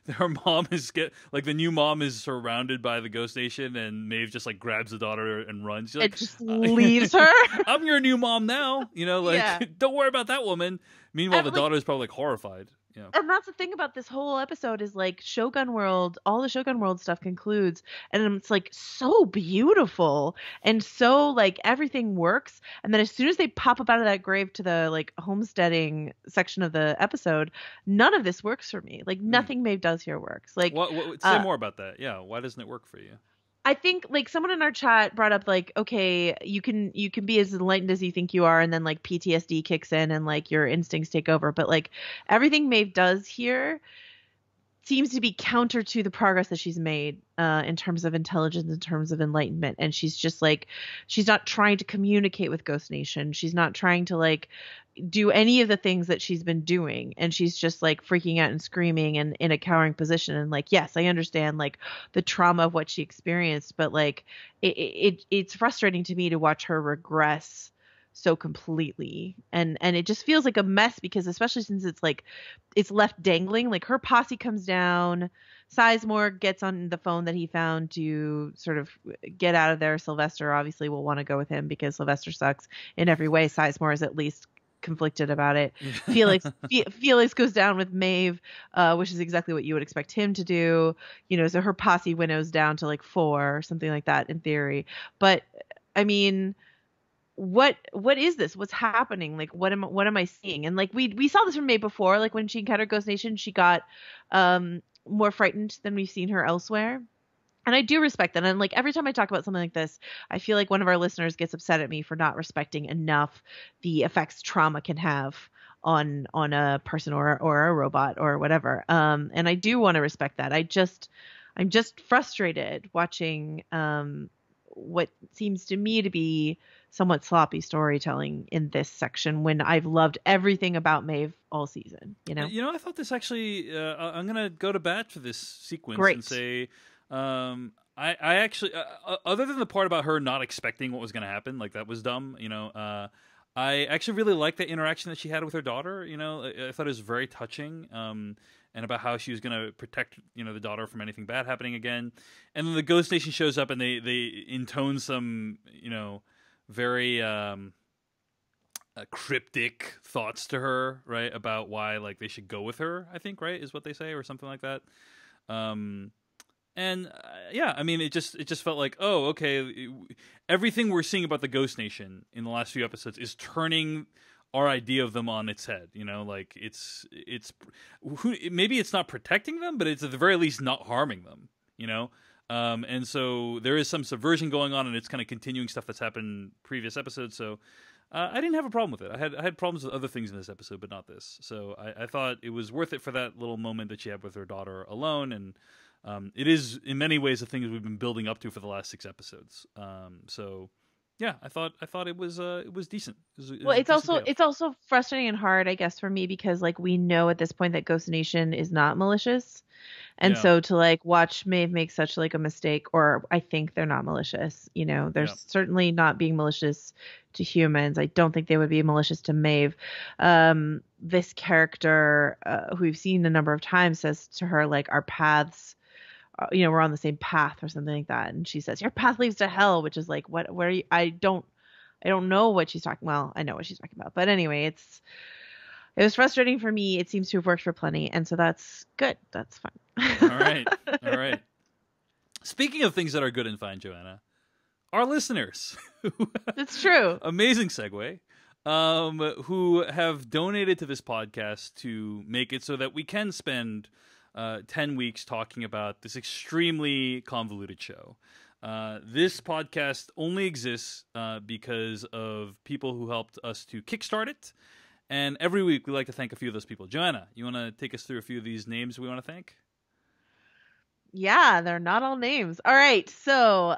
her mom the new mom is surrounded by the ghost nation and Maeve just like grabs the daughter and runs. She's like, it just leaves her. I'm your new mom now. Don't worry about that woman. Meanwhile, the daughter is probably like horrified. Yeah. And that's the thing about this whole episode is like Shogun World, all the Shogun World stuff concludes and it's like so beautiful and so like everything works. And then as soon as they pop up out of that grave to the like homesteading section of the episode, none of this works for me. Like nothing Maeve does here works. Like say more about that. Yeah. Why doesn't it work for you? I think like someone in our chat brought up like, okay, you can be as enlightened as you think you are, and then like PTSD kicks in and like your instincts take over. But like everything Maeve does here seems to be counter to the progress that she's made in terms of intelligence, in terms of enlightenment. And she's just like, she's not trying to communicate with Ghost Nation. She's not trying to like do any of the things that she's been doing. And she's just like freaking out and screaming and in a cowering position. And like, yes, I understand like the trauma of what she experienced, but like it's frustrating to me to watch her regress so completely, and it just feels like a mess because especially since it's like it's left dangling. Like her posse comes down, Sizemore gets on the phone that he found to sort of get out of there. Sylvester obviously will want to go with him because Sylvester sucks in every way. Sizemore is at least conflicted about it. Felix goes down with Maeve, which is exactly what you would expect him to do. So her posse winnows down to like 4 or something like that in theory. But I mean, what is this? What's happening? Like, what am I seeing? And like we saw this from Maeve before. Like when she encountered Ghost Nation, she got more frightened than we've seen her elsewhere. And I do respect that. And like every time I talk about something like this, I feel like one of our listeners gets upset at me for not respecting enough the effects trauma can have on a person or a robot or whatever. And I do want to respect that. I'm just frustrated watching what seems to me to be somewhat sloppy storytelling in this section when I've loved everything about Maeve all season. I thought this actually. I'm gonna go to bat for this sequence and say. I actually, other than the part about her not expecting what was going to happen, like that was dumb, I actually really liked the interaction that she had with her daughter. I thought it was very touching. and about how she was going to protect, the daughter from anything bad happening again. And then the Ghost Nation shows up and they intone some, very cryptic thoughts to her, right, about why like they should go with her, I think, right, is what they say, or something like that. And yeah, I mean, it just felt like, oh, okay, everything we're seeing about the Ghost Nation in the last few episodes is turning our idea of them on its head. Like it's maybe it's not protecting them, but it's at the very least not harming them. And so there is some subversion going on, and it's kind of continuing stuff that's happened in previous episodes. So I didn't have a problem with it. I had problems with other things in this episode, but not this. So I thought it was worth it for that little moment that she had with her daughter alone, and it is in many ways the things we've been building up to for the last 6 episodes. So yeah, I thought it was decent. It's also frustrating and hard, I guess, for me, because like we know at this point that Ghost Nation is not malicious. And so to like watch Maeve make such like a mistake, or I think they're not malicious, they're certainly not being malicious to humans. I don't think they would be malicious to Maeve. This character, who we've seen a number of times, says to her like, our paths, we're on the same path or something like that. And she says, your path leads to hell, which is like, what are you? I don't know what she's talking. Well, I know what she's talking about, but anyway, it was frustrating for me. It seems to have worked for plenty. And so that's good. That's fine. All right. Speaking of things that are good and fine, Joanna, our listeners. That's true. Amazing segue. Who have donated to this podcast to make it so that we can spend 10 weeks talking about this extremely convoluted show. This podcast only exists because of people who helped us to kickstart it. And every week we like to thank a few of those people. Joanna, you want to take us through a few of these names we want to thank? Yeah, they're not all names. All right. So,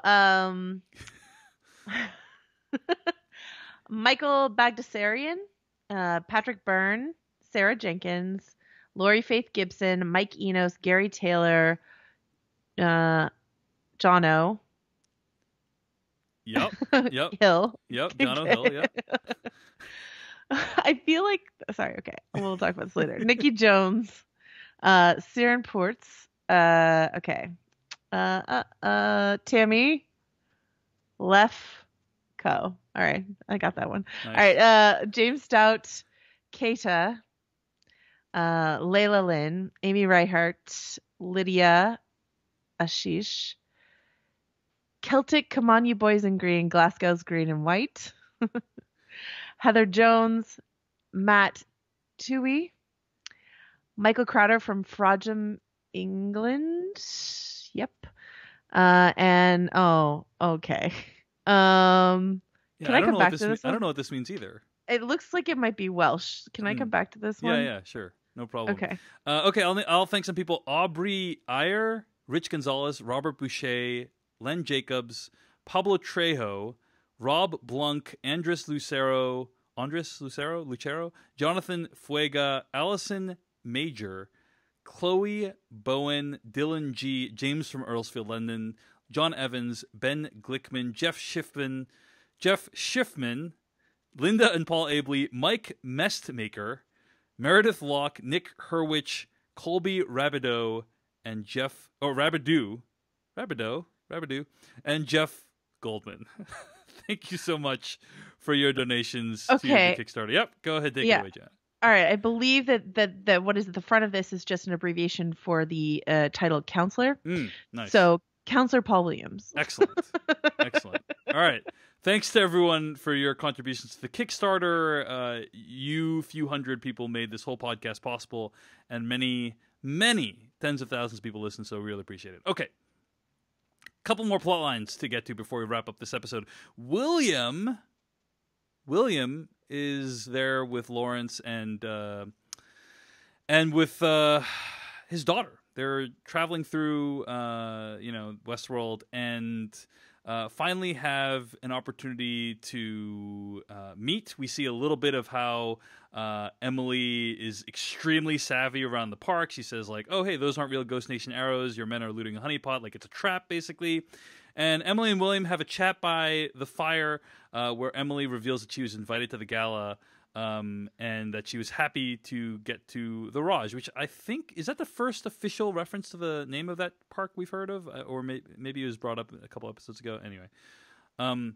Michael Bagdasarian, Patrick Byrne, Sarah Jenkins, Lori Faith Gibson, Mike Enos, Gary Taylor, John O. Yep. Hill. Yep. John O. Hill. Yep. I feel like, sorry. Okay. We'll talk about this later. Nikki Jones, Siren Ports. Okay. Tammy Lefko. All right. I got that one. Nice. All right. James Stout, Keita, Layla Lynn, Amy Reihart, Lydia Ashish, Celtic, Come On You Boys in Green, Glasgow's Green and White, Heather Jones, Matt Tui, Michael Crowder from Frodsham, England. Yep. And okay. Can I come back to this? I don't know what this means either. It looks like it might be Welsh. Can I come back to this one? Yeah, sure. No problem. Okay. Okay, I'll thank some people. Aubrey Iyer, Rich Gonzalez, Robert Boucher, Len Jacobs, Pablo Trejo, Rob Blunk, Andres Lucero, Jonathan Fuega, Allison Major, Chloe Bowen, Dylan G, James from Earlsfield, London, John Evans, Ben Glickman, Jeff Schiffman, Linda and Paul Abley, Mike Mestmaker, Meredith Locke, Nick Hurwich, Colby Rabideau, and Rabideau, and Jeff Goldman. Thank you so much for your donations to the Kickstarter. Yep, go ahead, take it away, Jen. All right, I believe that what is at the front of this is just an abbreviation for the title Counselor. Nice. So Counselor Paul Williams. Excellent. All right. Thanks to everyone for your contributions to the Kickstarter. You few hundred people made this whole podcast possible, and many, many tens of thousands of people listen, so really appreciate it. Okay. Couple more plot lines to get to before we wrap up this episode. William is there with Lawrence and with his daughter. They're traveling through Westworld and finally have an opportunity to meet. We see a little bit of how Emily is extremely savvy around the park. She says like, oh, hey, those aren't real Ghost Nation arrows. Your men are looting a honeypot. Like it's a trap, basically. And Emily and William have a chat by the fire where Emily reveals that she was invited to the gala and that she was happy to get to the Raj, which I think is that the first official reference to the name of that park we've heard of, or maybe it was brought up a couple episodes ago. Anyway, and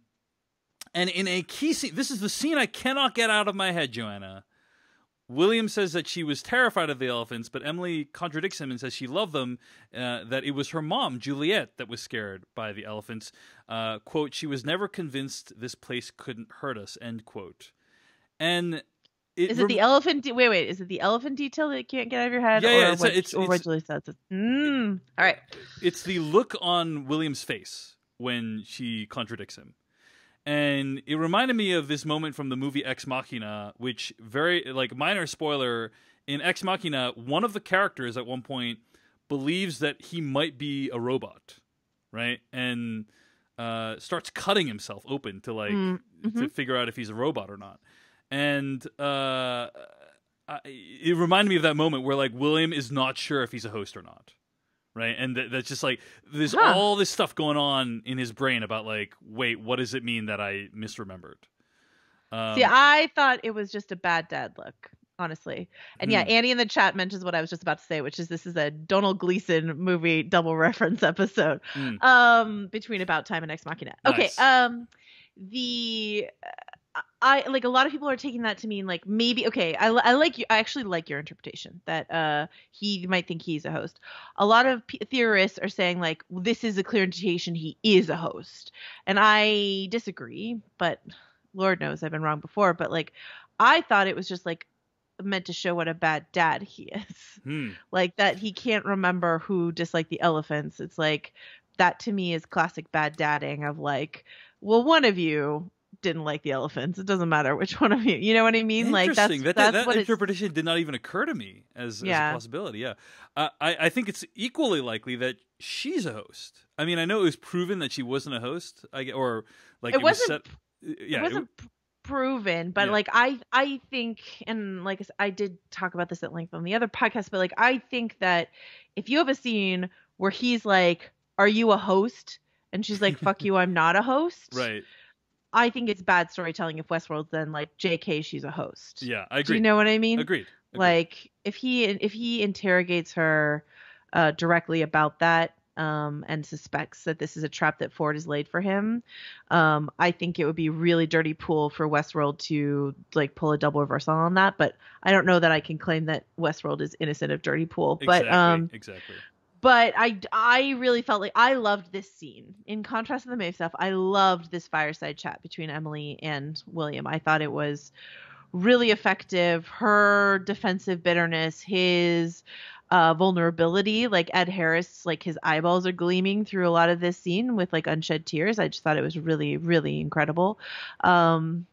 in a key scene, this is the scene I cannot get out of my head, Joanna. William says that she was terrified of the elephants, but Emily contradicts him and says she loved them, that it was her mom, Juliet, that was scared by the elephants. Quote, she was never convinced this place couldn't hurt us, end quote. And is it the elephant? Wait. Is it the elephant detail that you can't get out of your head? Yeah, or what Julie says? All right. It's the look on William's face when she contradicts him. And it reminded me of this moment from the movie Ex Machina, which minor spoiler, in Ex Machina, one of the characters at one point believes that he might be a robot, right? And starts cutting himself open to to figure out if he's a robot or not. And it reminded me of that moment where William is not sure if he's a host or not. Right, and that's just there's all this stuff going on in his brain about wait, what does it mean that I misremembered? See, I thought it was just a bad dad look, honestly. And yeah, Annie in the chat mentions what I was just about to say, which is this is a Donald Gleason movie double reference episode between About Time and Ex Machina. Nice. Okay, I a lot of people are taking that to mean maybe I like you. I actually like your interpretation that he might think he's a host. A lot of theorists are saying this is a clear indication he is a host, and I disagree. But Lord knows I've been wrong before. But I thought it was just meant to show what a bad dad he is, that he can't remember who disliked the elephants. It's that to me is classic bad dadding of well, one of you didn't like the elephants. It doesn't matter which one of you. You know what I mean? Interesting. That's that what interpretation did not even occur to me as a possibility. Yeah, I think it's equally likely that she's a host. I mean, I know it was proven that she wasn't a host. It wasn't proven, but I think, and I did talk about this at length on the other podcast, but I think that if you have a scene where he's "Are you a host?" and she's "Fuck you, I'm not a host." Right. I think it's bad storytelling if Westworld's then JK, she's a host. Yeah, I agree. Do you know what I mean? Agreed. If he interrogates her directly about that and suspects that this is a trap that Ford has laid for him, I think it would be really dirty pool for Westworld to pull a double reversal on that. But I don't know that I can claim that Westworld is innocent of dirty pool. Exactly. But I really felt I loved this scene. In contrast to the Maeve stuff, I loved this fireside chat between Emily and William. I thought it was really effective. Her defensive bitterness, his vulnerability, Ed Harris, his eyeballs are gleaming through a lot of this scene with unshed tears. I just thought it was really, really incredible. And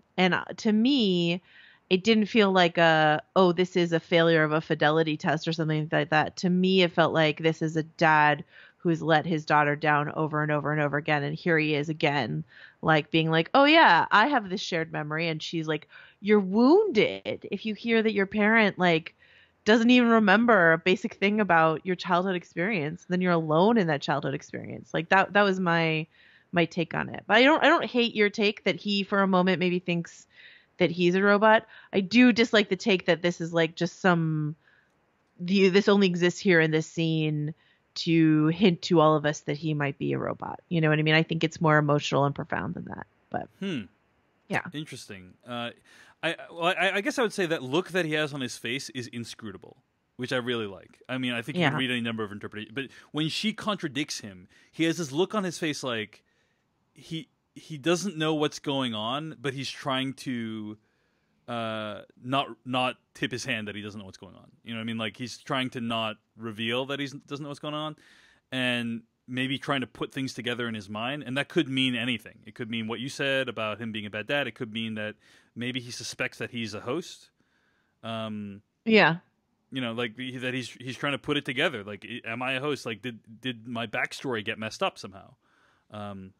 to me, it didn't feel this is a failure of a fidelity test or something like that. To me, it felt like this is a dad who's let his daughter down over and over and over again. And here he is again, being oh yeah, I have this shared memory. And she's you're wounded if you hear that your parent doesn't even remember a basic thing about your childhood experience. Then you're alone in that childhood experience. That was my take on it. But I don't hate your take that he for a moment maybe thinks that he's a robot. I do dislike the take that this is just this only exists here in this scene to hint to all of us that he might be a robot. You know what I mean? I think it's more emotional and profound than that. But yeah, interesting. I guess I would say that look that he has on his face is inscrutable, which I really like. I mean, I think you can read any number of interpretations, but when she contradicts him, he has this look on his face he doesn't know what's going on, but he's trying to not tip his hand that he doesn't know what's going on. You know what I mean? He's trying to not reveal that he doesn't know what's going on, and maybe trying to put things together in his mind. And that could mean anything. It could mean what you said about him being a bad dad. It could mean that maybe he suspects that he's a host. Yeah. You know, that he's trying to put it together. Am I a host? Did my backstory get messed up somehow?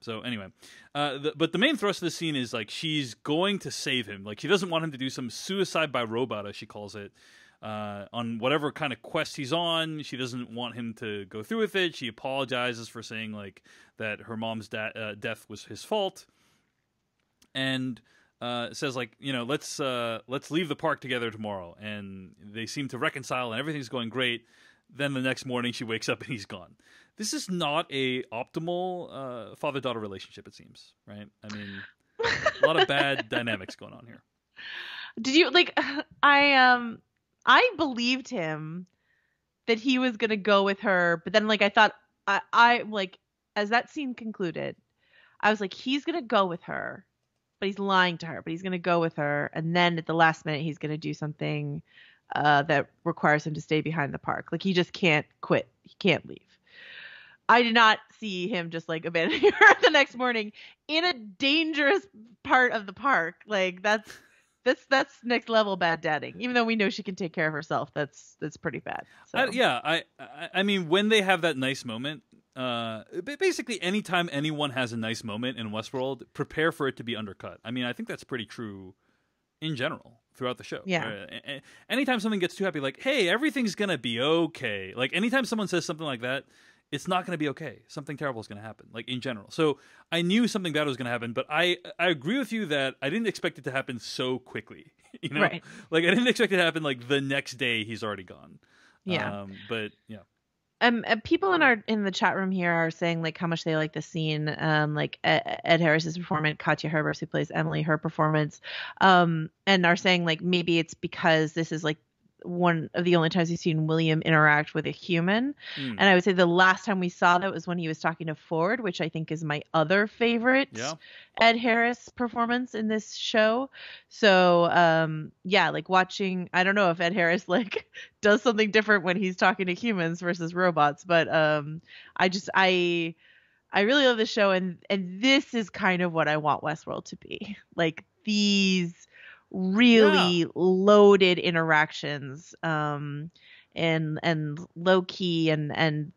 So anyway, but the main thrust of the scene is she's going to save him. She doesn't want him to do some suicide by robot, as she calls it, on whatever kind of quest he's on. She doesn't want him to go through with it. She apologizes for saying that her mom's death was his fault. And says like, let's leave the park together tomorrow, and they seem to reconcile and everything's going great. Then the next morning she wakes up and he's gone. This is not a optimal father-daughter relationship, it seems, right? I mean, a lot of bad dynamics going on here. Did you I believed him that he was gonna go with her, but then like I thought I like as that scene concluded, I was like, he's gonna go with her, but he's lying to her, but he's gonna go with her, and then at the last minute he's gonna do something that requires him to stay behind the park. Like he just can't quit. He can't leave. I did not see him just like abandoning her the next morning in a dangerous part of the park. Like that's next level bad dadding. Even though we know she can take care of herself, that's pretty bad. So. I mean, when they have that nice moment, basically anytime anyone has a nice moment in Westworld, prepare for it to be undercut. I mean, I think that's pretty true in general throughout the show. Yeah. Anytime something gets too happy, like, hey, everything's gonna be okay. Like anytime someone says something like that, it's not going to be okay. Something terrible is going to happen, like in general. So I knew something bad was going to happen, but I agree with you that I didn't expect it to happen so quickly. You know, right. Like I didn't expect it to happen like the next day he's already gone. Yeah. But yeah. People in the chat room here are saying like how much they like the scene, like Ed Harris's performance, Katya Herbers who plays Emily, her performance, and are saying like maybe it's because this is like one of the only times we've seen William interact with a human. And I would say the last time we saw that was when he was talking to Ford, which I think is my other favorite Ed Harris performance in this show. So like watching, I don't know if Ed Harris like does something different when he's talking to humans versus robots, but I really love the show, and this is kind of what I want Westworld to be. Like these really loaded interactions, and low key and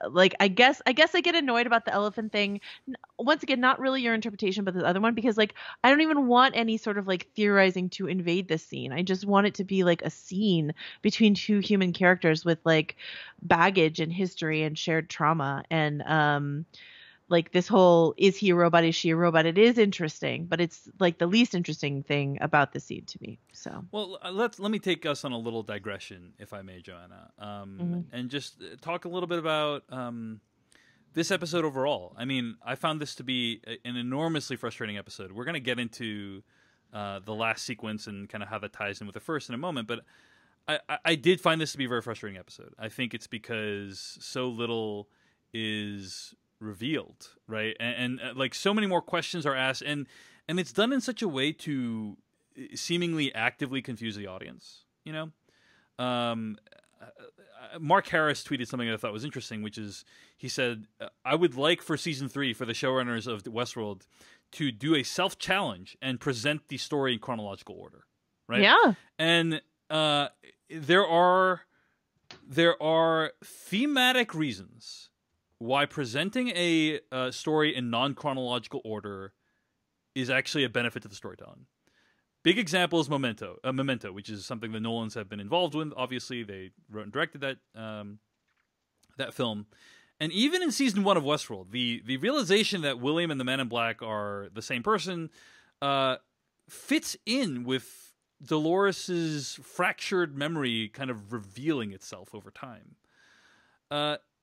like I guess I get annoyed about the elephant thing. Once again, not really your interpretation, but the other one, because like I don't even want any sort of like theorizing to invade this scene. I just want it to be like a scene between two human characters with like baggage and history and shared trauma. And like this whole, is he a robot? Is she a robot? It is interesting, but it's like the least interesting thing about the scene to me. So, well, let me take us on a little digression, if I may, Joanna, and just talk a little bit about this episode overall. I mean, I found this to be an enormously frustrating episode. We're going to get into the last sequence and kind of how that ties in with the first in a moment, but I did find this to be a very frustrating episode. I think it's because so little is revealed, right? And like so many more questions are asked, and it's done in such a way to seemingly actively confuse the audience. You know, Mark Harris tweeted something that I thought was interesting, which is he said, "I would like for season 3 for the showrunners of Westworld to do a self-challenge and present the story in chronological order." Right? Yeah. And there are thematic reasons why presenting a story in non-chronological order is actually a benefit to the storytelling. Big example is Memento, which is something the Nolans have been involved with. Obviously, they wrote and directed that film. And even in season 1 of Westworld, the realization that William and the Man in Black are the same person fits in with Dolores's fractured memory kind of revealing itself over time.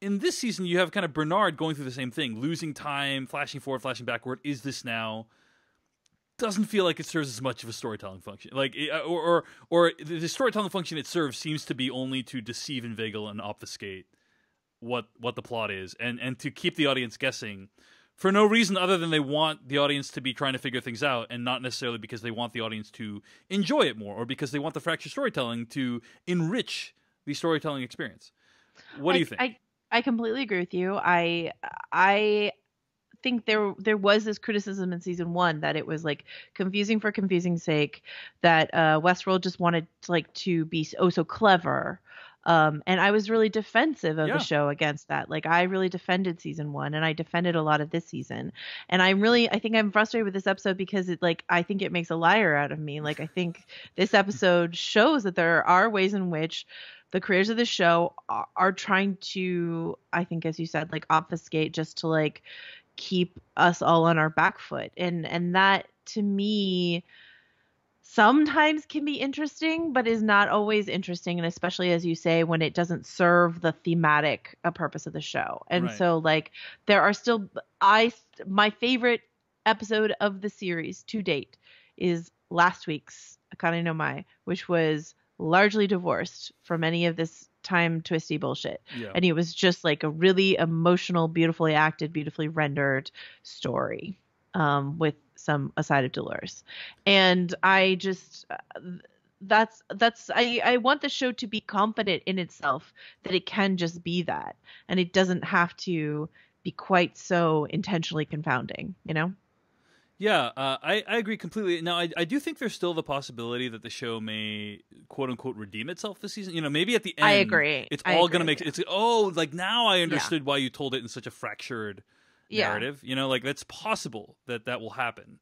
In this season, you have kind of Bernard going through the same thing, losing time, flashing forward, flashing backward. Is this now? Doesn't feel like it serves as much of a storytelling function. Like, or the storytelling function it serves seems to be only to deceive, inveigle, and obfuscate what the plot is, and to keep the audience guessing for no reason other than they want the audience to be trying to figure things out, and not necessarily because they want the audience to enjoy it more, or because they want the fractured storytelling to enrich the storytelling experience. What do you think? I completely agree with you. I think there was this criticism in season 1 that it was like confusing for confusing's sake, that Westworld just wanted to be so clever. And I was really defensive of the show against that. Like I really defended season 1, and I defended a lot of this season. And I think I'm frustrated with this episode because I think it makes a liar out of me. Like I think this episode shows that there are ways in which the creators of the show are trying to, I think, as you said, like obfuscate just to like keep us all on our back foot. And that to me sometimes can be interesting, but is not always interesting. And especially, as you say, when it doesn't serve the thematic purpose of the show. And Right. so, like, there are still, my favorite episode of the series to date is last week's Akane no Mai, which was largely divorced from any of this time twisty bullshit. Yeah. And it was just like a really emotional, beautifully acted, beautifully rendered story, with some aside of Dolores. And I just I want the show to be confident in itself that it can just be that, and it doesn't have to be quite so intentionally confounding, you know? Yeah, I agree completely. Now, I do think there's still the possibility that the show may, quote unquote, redeem itself this season. You know, maybe at the end, I agree. It's all going to make it's like now I understood why you told it in such a fractured narrative. You know, like that's possible that will happen.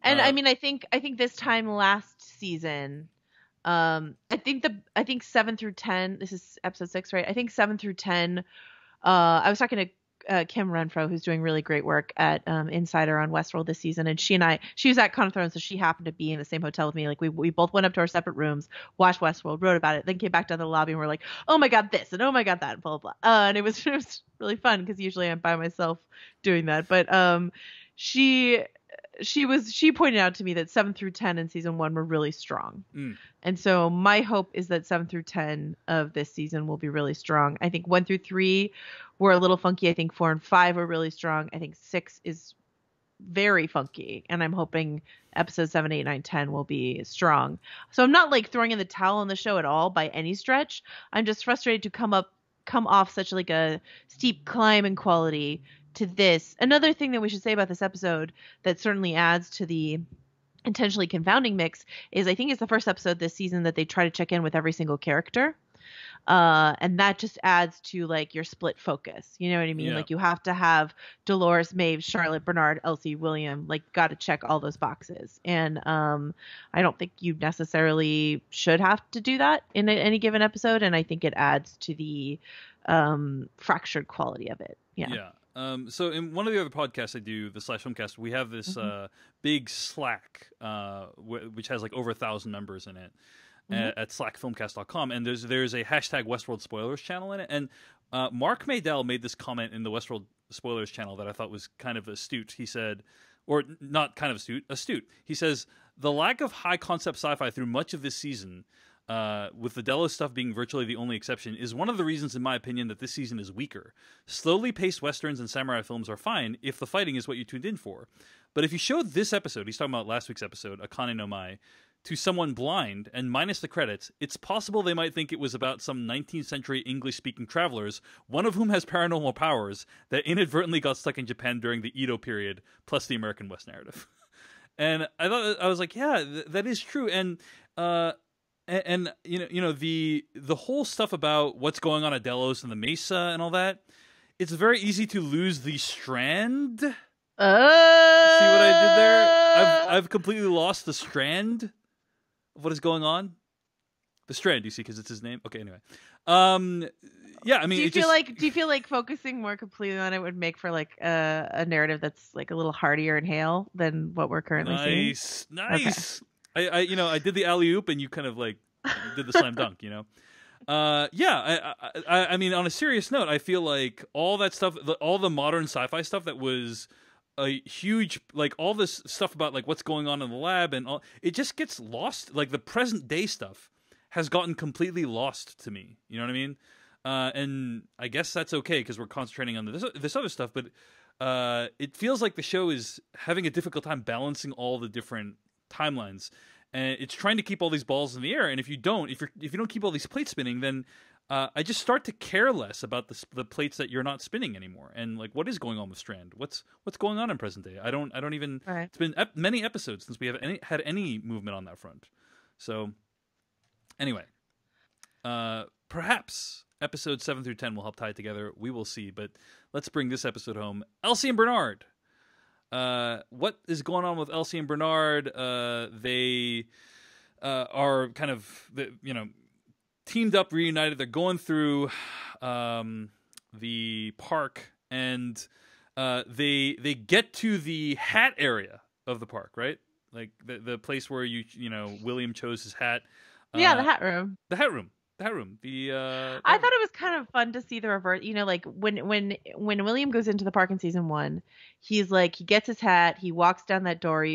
And I mean, I think this time last season, I think 7 through 10. This is episode 6, right? I think 7 through 10. I was talking to Kim Renfro, who's doing really great work at Insider on Westworld this season, and she was at Con of Thrones, so she happened to be in the same hotel with me. Like we both went up to our separate rooms, watched Westworld, wrote about it, then came back down to the lobby and we're like, oh my god, this, and oh my god, that, and blah blah blah. And it was really fun because usually I'm by myself doing that, but she pointed out to me that 7 through 10 in season 1 were really strong. And so my hope is that 7 through 10 of this season will be really strong. I think 1 through 3 were a little funky. I think 4 and 5 were really strong. I think 6 is very funky, and I'm hoping episodes 7, 8, 9, 10 will be strong. So I'm not like throwing in the towel on the show at all by any stretch. I'm just frustrated to come off such like a steep climb in quality to this. Another thing that we should say about this episode that certainly adds to the intentionally confounding mix is I think it's the first episode this season that they try to check in with every single character. And that just adds to like your split focus. You know what I mean? Yeah. Like you have to have Dolores, Maeve, Charlotte, Bernard, Elsie, William, like got to check all those boxes. And I don't think you necessarily should have to do that in any given episode. And I think it adds to the fractured quality of it. Yeah. So in one of the other podcasts I do, the Slash Filmcast, we have this big Slack, which has like over 1,000 members in it. At slackfilmcast.com, and there's a hashtag Westworld Spoilers channel in it, and Mark Maydell made this comment in the Westworld Spoilers channel that I thought was kind of astute. He said, or not kind of astute. He says, the lack of high concept sci-fi through much of this season, with the Delos stuff being virtually the only exception, is one of the reasons, in my opinion, that this season is weaker. Slowly paced westerns and samurai films are fine if the fighting is what you tuned in for. But if you showed this episode, he's talking about last week's episode, Akane no Mai, to someone blind and minus the credits, it's possible they might think it was about some 19th century English-speaking travelers, one of whom has paranormal powers, that inadvertently got stuck in Japan during the Edo period, plus the American West narrative. And I was like, yeah, that is true. And you know the whole stuff about what's going on at Delos and the Mesa and all that, it's very easy to lose the strand. See what I did there? I've completely lost the strand of what is going on. The strand, you see, because it's his name. Okay, anyway. Yeah, I mean, do you feel like focusing more completely on it would make for like a narrative that's like a little heartier and hale than what we're currently seeing? Nice. Okay. I did the alley oop and you kind of like did the slam dunk, you know. I mean, on a serious note, I feel like all that stuff, all the modern sci-fi stuff that was a huge, like all this stuff about like what's going on in the lab and all, it just gets lost. Like the present day stuff has gotten completely lost to me. You know what I mean? And I guess that's okay because we're concentrating on this other stuff. But it feels like the show is having a difficult time balancing all the different timelines, and it's trying to keep all these balls in the air. And if you don't keep all these plates spinning, then I just start to care less about the plates that you're not spinning anymore. And like, what is going on with Strand? What's going on in present day? I don't even. Right. It's been many episodes since we have had any movement on that front. So anyway, perhaps episodes 7 through 10 will help tie it together. We will see. But let's bring this episode home. Elsie and Bernard. What is going on with Elsie and Bernard? They are kind of teamed up, reunited. They're going through the park, and they get to the hat area of the park, right? like the place where William chose his hat. Yeah, the hat room. The hat room. I thought it was kind of fun to see the reverse. Like when William goes into the park in season 1, he's like, he gets his hat, he walks down that door,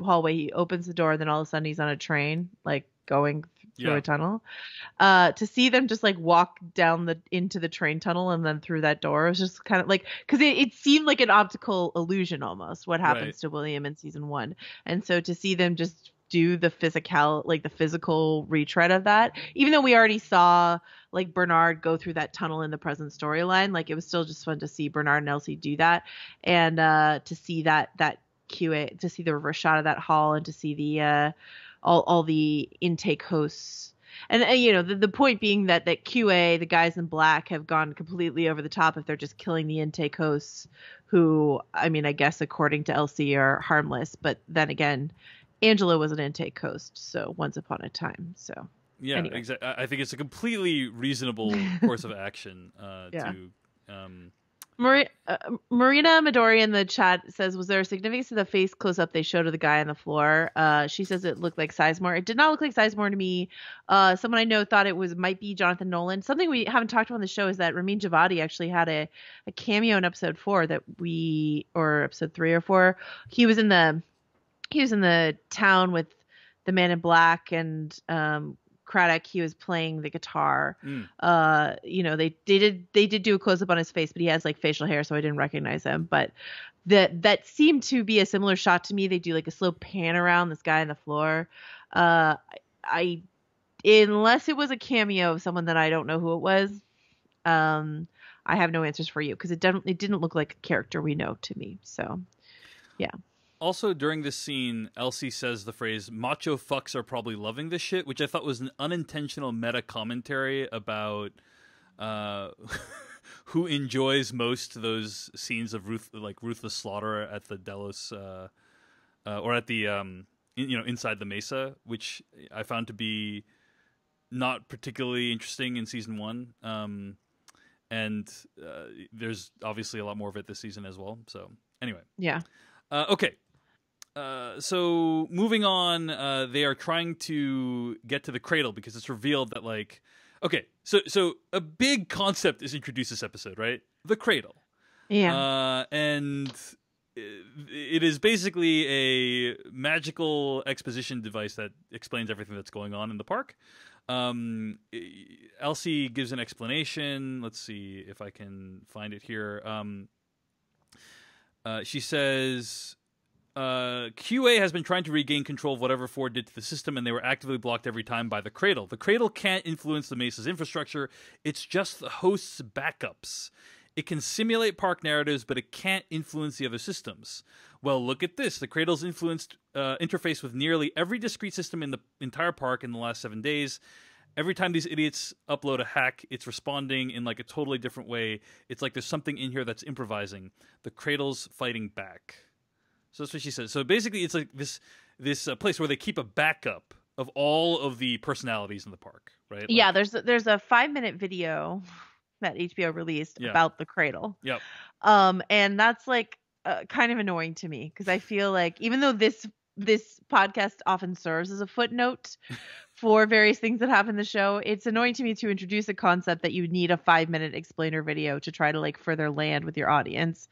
hallway, he opens the door, then all of a sudden he's on a train, like going through a tunnel. To see them just like walk down into the train tunnel and then through that door, it was just kind of like, because it seemed like an optical illusion almost what happens to William in season 1, and so to see them just do the physical retread of that, even though we already saw like Bernard go through that tunnel in the present storyline, like it was still just fun to see Bernard and Elsie do that, and to see that QA, to see the reverse shot of that hall, and to see the all the intake hosts. And the point being that QA, the guys in black, have gone completely over the top if they're just killing the intake hosts, who, I mean, I guess according to Elsie are harmless, but then again, Angela was an intake host, so once upon a time. So yeah, anyway. Exactly. I think it's a completely reasonable course of action. Marina Midori in the chat says, was there a significance to the face close-up they showed of the guy on the floor? She says it looked like Sizemore. It did not look like Sizemore to me. Someone I know thought might be Jonathan Nolan. Something we haven't talked about on the show is that Ramin Djawadi actually had a cameo in episode 4 or episode 3 or 4. He was in the town with the man in black and Craddock. He was playing the guitar. They did do a close up on his face, but he has like facial hair, so I didn't recognize him. But that seemed to be a similar shot to me. They do like a slow pan around this guy on the floor. Unless it was a cameo of someone that I don't know who it was, I have no answers for you, because it didn't look like a character we know to me. So yeah. Also, during this scene, Elsie says the phrase, macho fucks are probably loving this shit, which I thought was an unintentional meta commentary about who enjoys most those scenes of ruthless slaughter at the Delos, or at the, inside the Mesa, which I found to be not particularly interesting in season 1. And there's obviously a lot more of it this season as well. So anyway. Yeah. Okay. So moving on, they are trying to get to the cradle because it's revealed that so a big concept is introduced this episode, right? The cradle. Yeah. And it is basically a magical exposition device that explains everything that's going on in the park. Elsie gives an explanation. Let's see if I can find it here. She says, QA has been trying to regain control of whatever Ford did to the system, and they were actively blocked every time by the cradle. The cradle can't influence the Mesa's infrastructure. It's just the host's backups. It can simulate park narratives, but it can't influence the other systems. Well, look at this. The cradle's influenced interface with nearly every discrete system in the entire park in the last 7 days. Every time these idiots upload a hack, it's responding in like a totally different way. It's like there's something in here that's improvising. The cradle's fighting back. So that's what she says. So basically, it's like this place where they keep a backup of all of the personalities in the park, right? Yeah, there's a 5-minute video that HBO released about the cradle. Yep. And that's like kind of annoying to me, because I feel like even though this podcast often serves as a footnote for various things that happen in the show, it's annoying to me to introduce a concept that you need a 5-minute explainer video to try to like further land with your audience.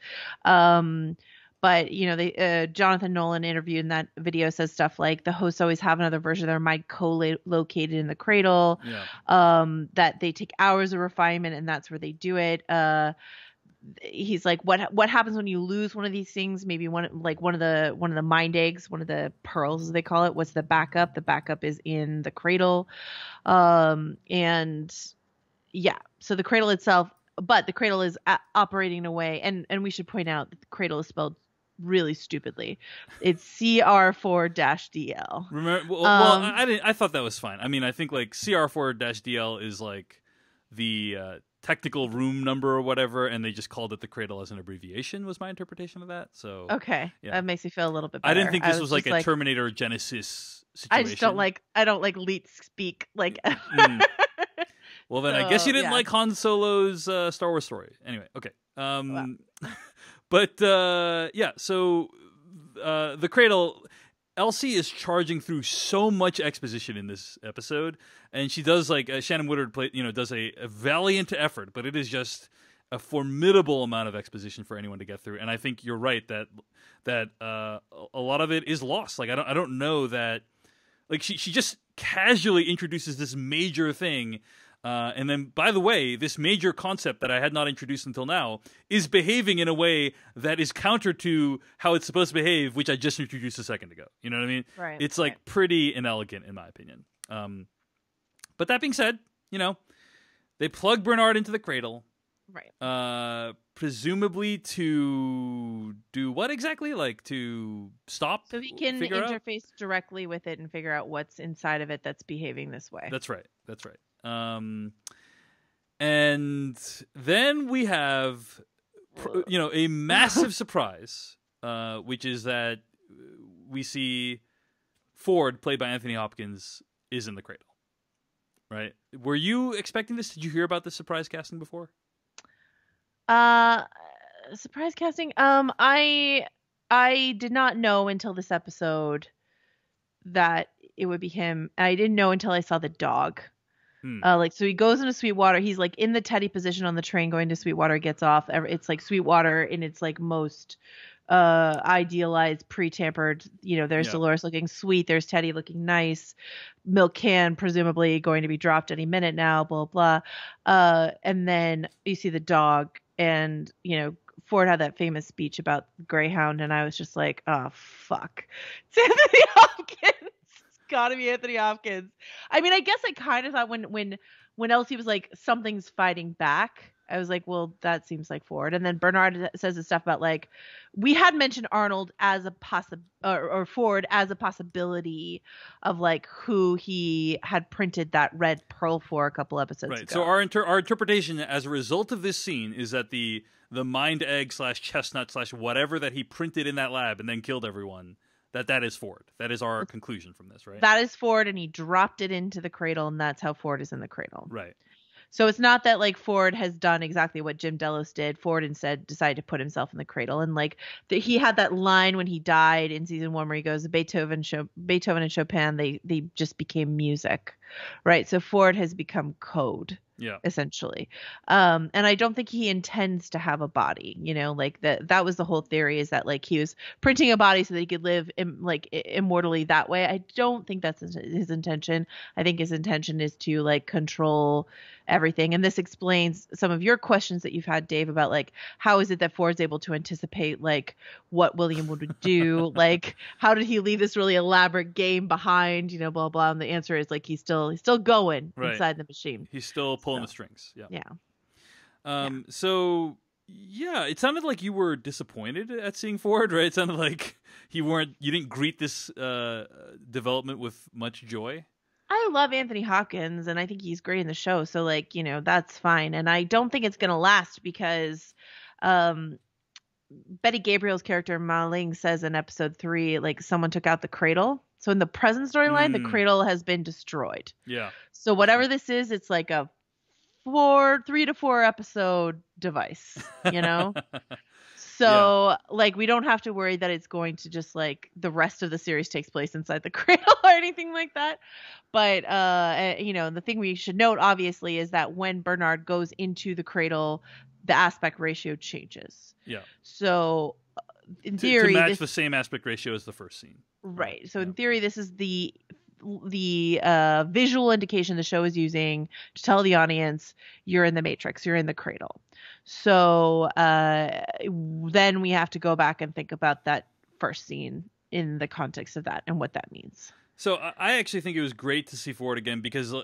But, Jonathan Nolan interviewed in that video says stuff like the hosts always have another version of their mic co-located in the cradle, that they take hours of refinement, and that's where they do it. He's like, what happens when you lose one of these things? Maybe one of the mind eggs, one of the pearls, as they call it. What's the backup? The backup is in the cradle. And yeah, so the cradle itself, but the cradle is operating in a way, and we should point out that the cradle is spelled really stupidly. It's CR4-DL. Remember? Well, I thought that was fine. I mean, I think like CR4-DL is like the technical room number or whatever, and they just called it the cradle as an abbreviation, was my interpretation of that. So okay, yeah. That makes me feel a little bit better. I didn't think this was like a Terminator Genesis situation. I just don't like leet speak like. Well, then I guess you didn't like Han Solo's Star Wars story. Anyway, okay. Wow. But yeah, so the cradle, Elsie is charging through so much exposition in this episode, and she does Shannon Woodard does a valiant effort, but it is just a formidable amount of exposition for anyone to get through. And I think you're right that a lot of it is lost. Like I don't know that, like she just casually introduces this major thing. And then, by the way, this major concept that I had not introduced until now is behaving in a way that is counter to how it's supposed to behave, which I just introduced a second ago. You know what I mean? Right. It's like pretty inelegant, in my opinion. But that being said, they plug Bernard into the cradle. Right. Presumably to do what exactly? Like to stop? So he can interface directly with it and figure out what's inside of it that's behaving this way. That's right. And then we have, a massive surprise, which is that we see Ford, played by Anthony Hopkins, is in the cradle. Right? Were you expecting this? Did you hear about this surprise casting before? Surprise casting. I did not know until this episode that it would be him. I didn't know until I saw the dog. So he goes into Sweetwater. He's like in the Teddy position on the train going to Sweetwater, gets off. It's like Sweetwater in its like most idealized, pre-tampered. There's Dolores looking sweet. There's Teddy looking nice. Milk can presumably going to be dropped any minute now. Blah blah. And then you see the dog, and Ford had that famous speech about Greyhound, and I was just like, oh fuck, it's Anthony Hopkins. Gotta be Anthony Hopkins. I mean, I guess I kind of thought when Elsie was like, something's fighting back, I was like, well, that seems like Ford. And then Bernard says this stuff about like, we had mentioned Arnold as a or Ford as a possibility of like who he had printed that red pearl for a couple episodes ago. So our interpretation as a result of this scene is that the mind egg / chestnut / whatever that he printed in that lab and then killed everyone, that is Ford. That is our conclusion from this, right? That is Ford, and he dropped it into the cradle, and that's how Ford is in the cradle. Right. So it's not that like Ford has done exactly what Jim Delos did. Ford instead decided to put himself in the cradle, and like he had that line when he died in season 1 where he goes, Beethoven and Chopin, they just became music, right? So Ford has become code. Yeah. Essentially. And I don't think he intends to have a body, like that was the whole theory, is that like he was printing a body so that he could live immortally that way. I don't think that's his intention. I think his intention is to like control everything. And this explains some of your questions that you've had, Dave, about like, how is it that Ford's able to anticipate like what William would do? Like, how did he leave this really elaborate game behind, blah, blah. And the answer is like, he's still going inside the machine. He's still pulling the strings. Yeah. So yeah, it sounded like you were disappointed at seeing Ford, right? It sounded like you didn't greet this development with much joy. I love Anthony Hopkins, and I think he's great in the show. So like, that's fine. And I don't think it's going to last because Betty Gabriel's character Ma Ling says in episode 3, like someone took out the cradle. So in the present storyline, the cradle has been destroyed. Yeah. So whatever this is, it's like a 3 to 4 episode device, So like, we don't have to worry that it's going to just like the rest of the series takes place inside the cradle or anything like that. But, the thing we should note, obviously, is that when Bernard goes into the cradle, the aspect ratio changes. Yeah. So in theory, to match the same aspect ratio as the first scene. Right. So in theory, this is the visual indication the show is using to tell the audience you're in the Matrix, you're in the cradle. So then we have to go back and think about that first scene in the context of that and what that means. So I actually think it was great to see Ford again because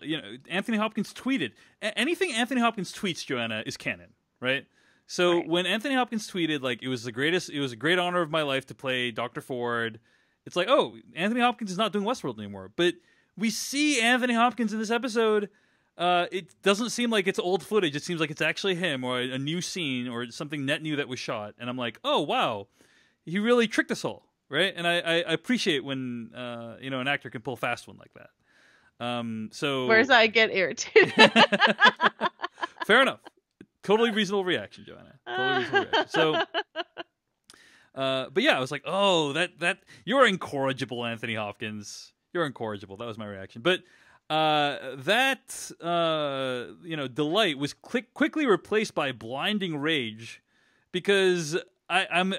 Anthony Hopkins tweeted. Anything Anthony Hopkins tweets, Joanna, is canon, right? So when Anthony Hopkins tweeted, like, it was a great honor of my life to play Dr. Ford, it's like, oh, Anthony Hopkins is not doing Westworld anymore. But we see Anthony Hopkins in this episode. It doesn't seem like it's old footage. It seems like it's actually him or a new scene or something net new that was shot. And I'm like, oh, wow, he really tricked us all, right? And I appreciate when an actor can pull a fast one like that. So where's I get irritated. Fair enough. Totally reasonable reaction, Joanna. Totally reasonable reaction. So But yeah, I was like, oh, that you're incorrigible, Anthony Hopkins. You're incorrigible. That was my reaction. But delight was quickly replaced by blinding rage, because I'm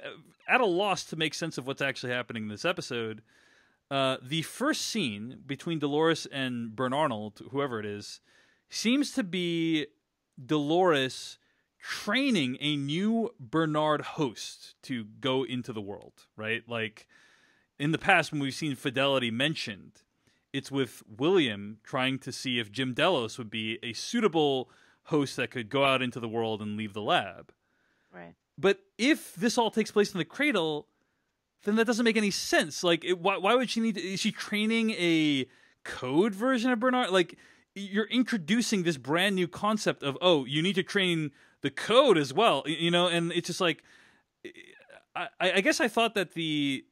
at a loss to make sense of what's actually happening in this episode. The first scene between Dolores and Bernard, whoever it is, seems to be Dolores training a new Bernard host to go into the world, right? Like, in the past, when we've seen Fidelity mentioned, it's with William trying to see if Jim Delos would be a suitable host that could go out into the world and leave the lab. Right. But if this all takes place in the cradle, then that doesn't make any sense. Like, why would she need to, is she training a code version of Bernard? Like, you're introducing this brand new concept of, oh, you need to train the code as well, and it's just like, I guess I thought that the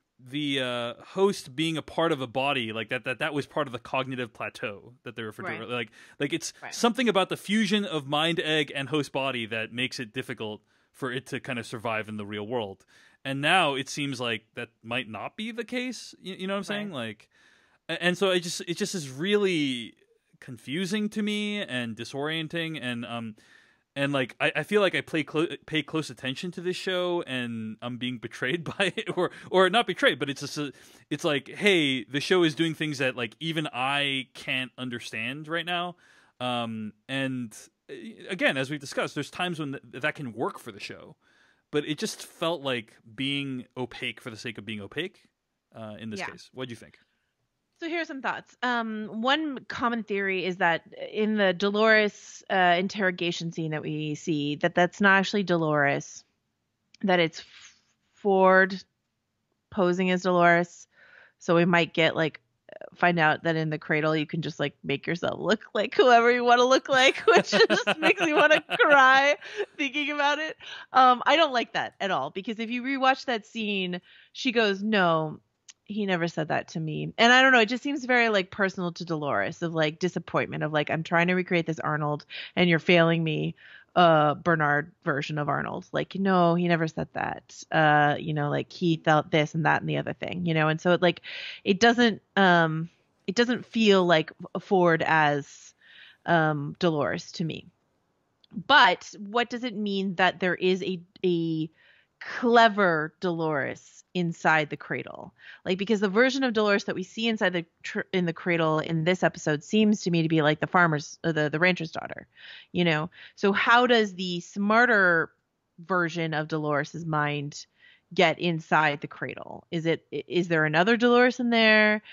host being a part of a body, like that was part of the cognitive plateau that they refer to. Like it's something about the fusion of mind egg and host body that makes it difficult for it to kind of survive in the real world. And now it seems like that might not be the case. You know what I'm saying? Like, and so it just is really confusing to me and disorienting, and like I feel like I pay close attention to this show, and I'm being betrayed by it, or not betrayed, but it's like, hey, the show is doing things that like even I can't understand right now. And again, as we've discussed, there's times when that can work for the show, but it just felt like being opaque for the sake of being opaque. In this case, what do you think? So here's some thoughts. One common theory is that in the Dolores interrogation scene that we see, that's not actually Dolores, that it's Ford posing as Dolores. So we might get find out that in the cradle you can just make yourself look like whoever you want to look like, which just makes me want to cry thinking about it. I don't like that at all, because if you rewatch that scene, she goes, "No, he never said that to me." And I don't know, it just seems very personal to Dolores, of disappointment of I'm trying to recreate this Arnold and you're failing me, Bernard version of Arnold. No, he never said that. He felt this and that and the other thing, and so it doesn't feel like Ford as Dolores to me. But what does it mean that there is a clever Dolores inside the cradle? Because the version of Dolores that we see inside in the cradle in this episode seems to me to be the farmer's, the rancher's daughter, So how does the smarter version of Dolores's mind get inside the cradle? Is there another Dolores in there?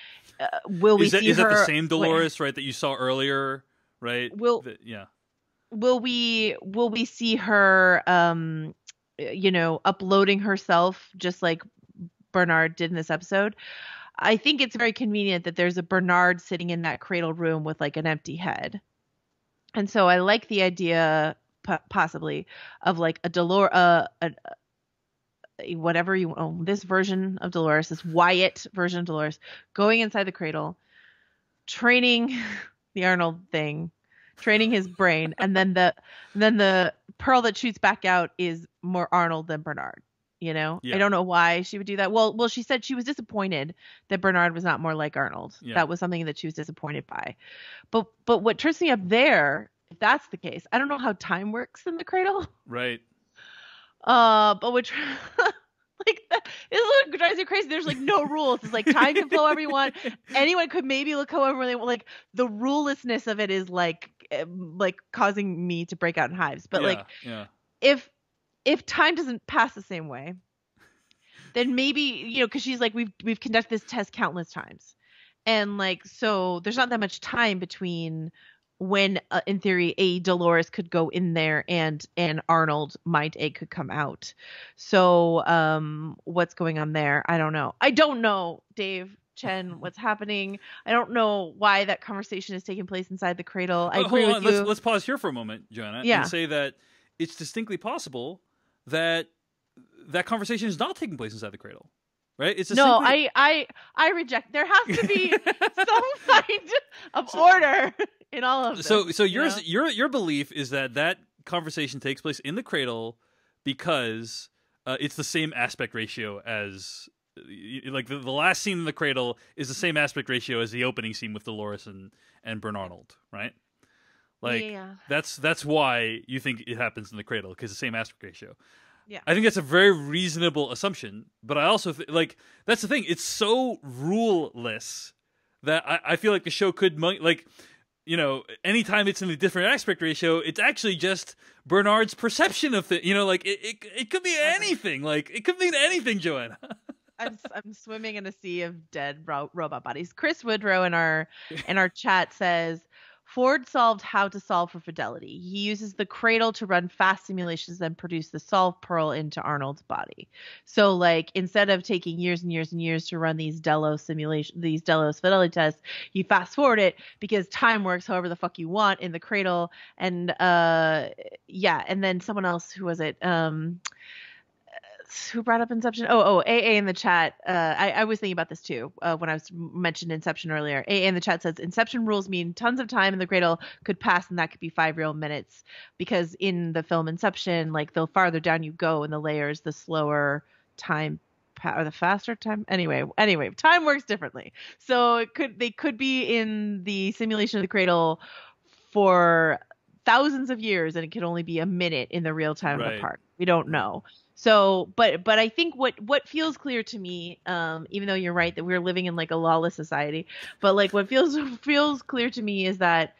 Will we see her? Is that the same Dolores, right, that you saw earlier, right? Will we see her uploading herself just like Bernard did in this episode? I think it's very convenient that there's a Bernard sitting in that cradle room with an empty head. And so I like the idea possibly of a Dolores, whatever you own, this version of Dolores, this Wyatt version of Dolores, going inside the cradle, training the Arnold thing, training his brain, and then the pearl that shoots back out is more Arnold than Bernard. Yeah. I don't know why she would do that. Well, she said she was disappointed that Bernard was not more like Arnold. Yeah. That was something that she was disappointed by. But what trips me up there, if that's the case, I don't know how time works in the cradle. Right. But what that is what drives you crazy. There's no rules. It's time can flow however you want. Anyone could maybe look however they want. The rulelessness of it is causing me to break out in hives. But if time doesn't pass the same way, then maybe, because she's we've conducted this test countless times, and so there's not that much time between when in theory a Dolores could go in there and an Arnold mind egg could come out. So what's going on there? I don't know, Dave Chen, what's happening. I don't know why that conversation is taking place inside the cradle. I agree with you. Let's pause here for a moment, Joanna, and say that it's distinctly possible that conversation is not taking place inside the cradle, right? It's I reject. There has to be some kind of order in all of this. So your belief is that conversation takes place in the cradle because it's the same aspect ratio as like the last scene in the cradle is the same aspect ratio as the opening scene with Dolores and Bernardold, right? Like that's why you think it happens in the cradle, because the same aspect ratio. Yeah, I think that's a very reasonable assumption, but I also like that's the thing. It's so ruleless that I feel like the show could like, you know, anytime it's in a different aspect ratio, it's actually just Bernard's perception of the, you know, like it could be anything. Like it could mean anything, Joanna. I'm swimming in a sea of dead robot bodies. Chris Woodrow in our chat says Ford solved how to solve for fidelity. He uses the cradle to run fast simulations and produce the solve pearl into Arnold's body. So like instead of taking years and years and years to run these Delos fidelity tests, you fast forward it because time works however the fuck you want in the cradle. And and then someone else, who was it? Who brought up Inception? AA in the chat. I was thinking about this too when I was mentioned Inception earlier. AA in the chat says Inception rules mean tons of time in the cradle could pass, and that could be 5 real minutes, because in the film Inception, like the farther down you go in the layers, the slower time or the faster time. Anyway, time works differently. So they could be in the simulation of the cradle for thousands of years, and it could only be a minute in the real time of the park. We don't know. So, but I think what feels clear to me, even though you're right that we're living in like a lawless society, but like what feels clear to me is that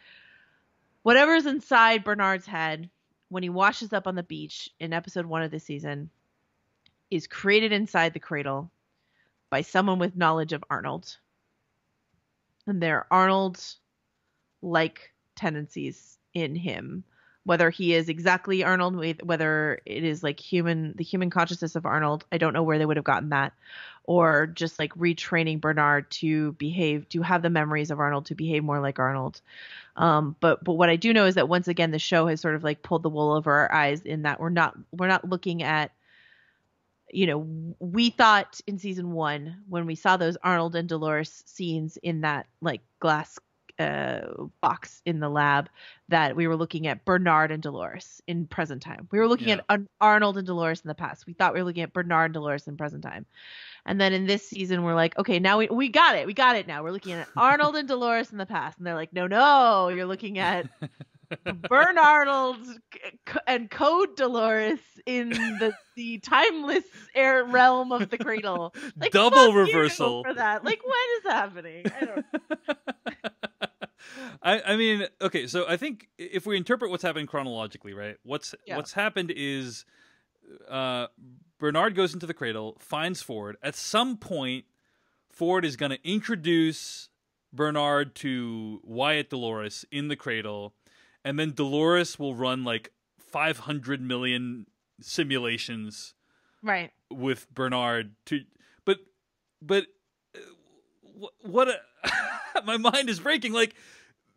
whatever's inside Bernard's head when he washes up on the beach in episode 1 of this season is created inside the cradle by someone with knowledge of Arnold. And there are Arnold-like tendencies in him. Whether he is exactly Arnold, whether it is like the human consciousness of Arnold, I don't know where they would have gotten that, or just like retraining Bernard to have the memories of Arnold, to behave more like Arnold. But what I do know is that once again, the show has sort of like pulled the wool over our eyes in that we're not looking at, you know, we thought in season 1 when we saw those Arnold and Dolores scenes in that like glass box in the lab that we were looking at Bernard and Dolores in present time. We were looking at Arnold and Dolores in the past. We thought we were looking at Bernard and Dolores in present time. And then in this season, we're like, okay, now we got it. We got it now. We're looking at Arnold and Dolores in the past. And they're like, no, you're looking at Burn Arnold and Code Dolores in the timeless air realm of the cradle. Like, double reversal for that. Like, what is happening? I don't know. I mean, okay, so I think if we interpret what's happened chronologically, right? What's happened is Bernard goes into the cradle, finds Ford. At some point, Ford is going to introduce Bernard to Wyatt Dolores in the cradle, and then Dolores will run like 500 million simulations, right, with Bernard to, but what my mind is breaking. Like,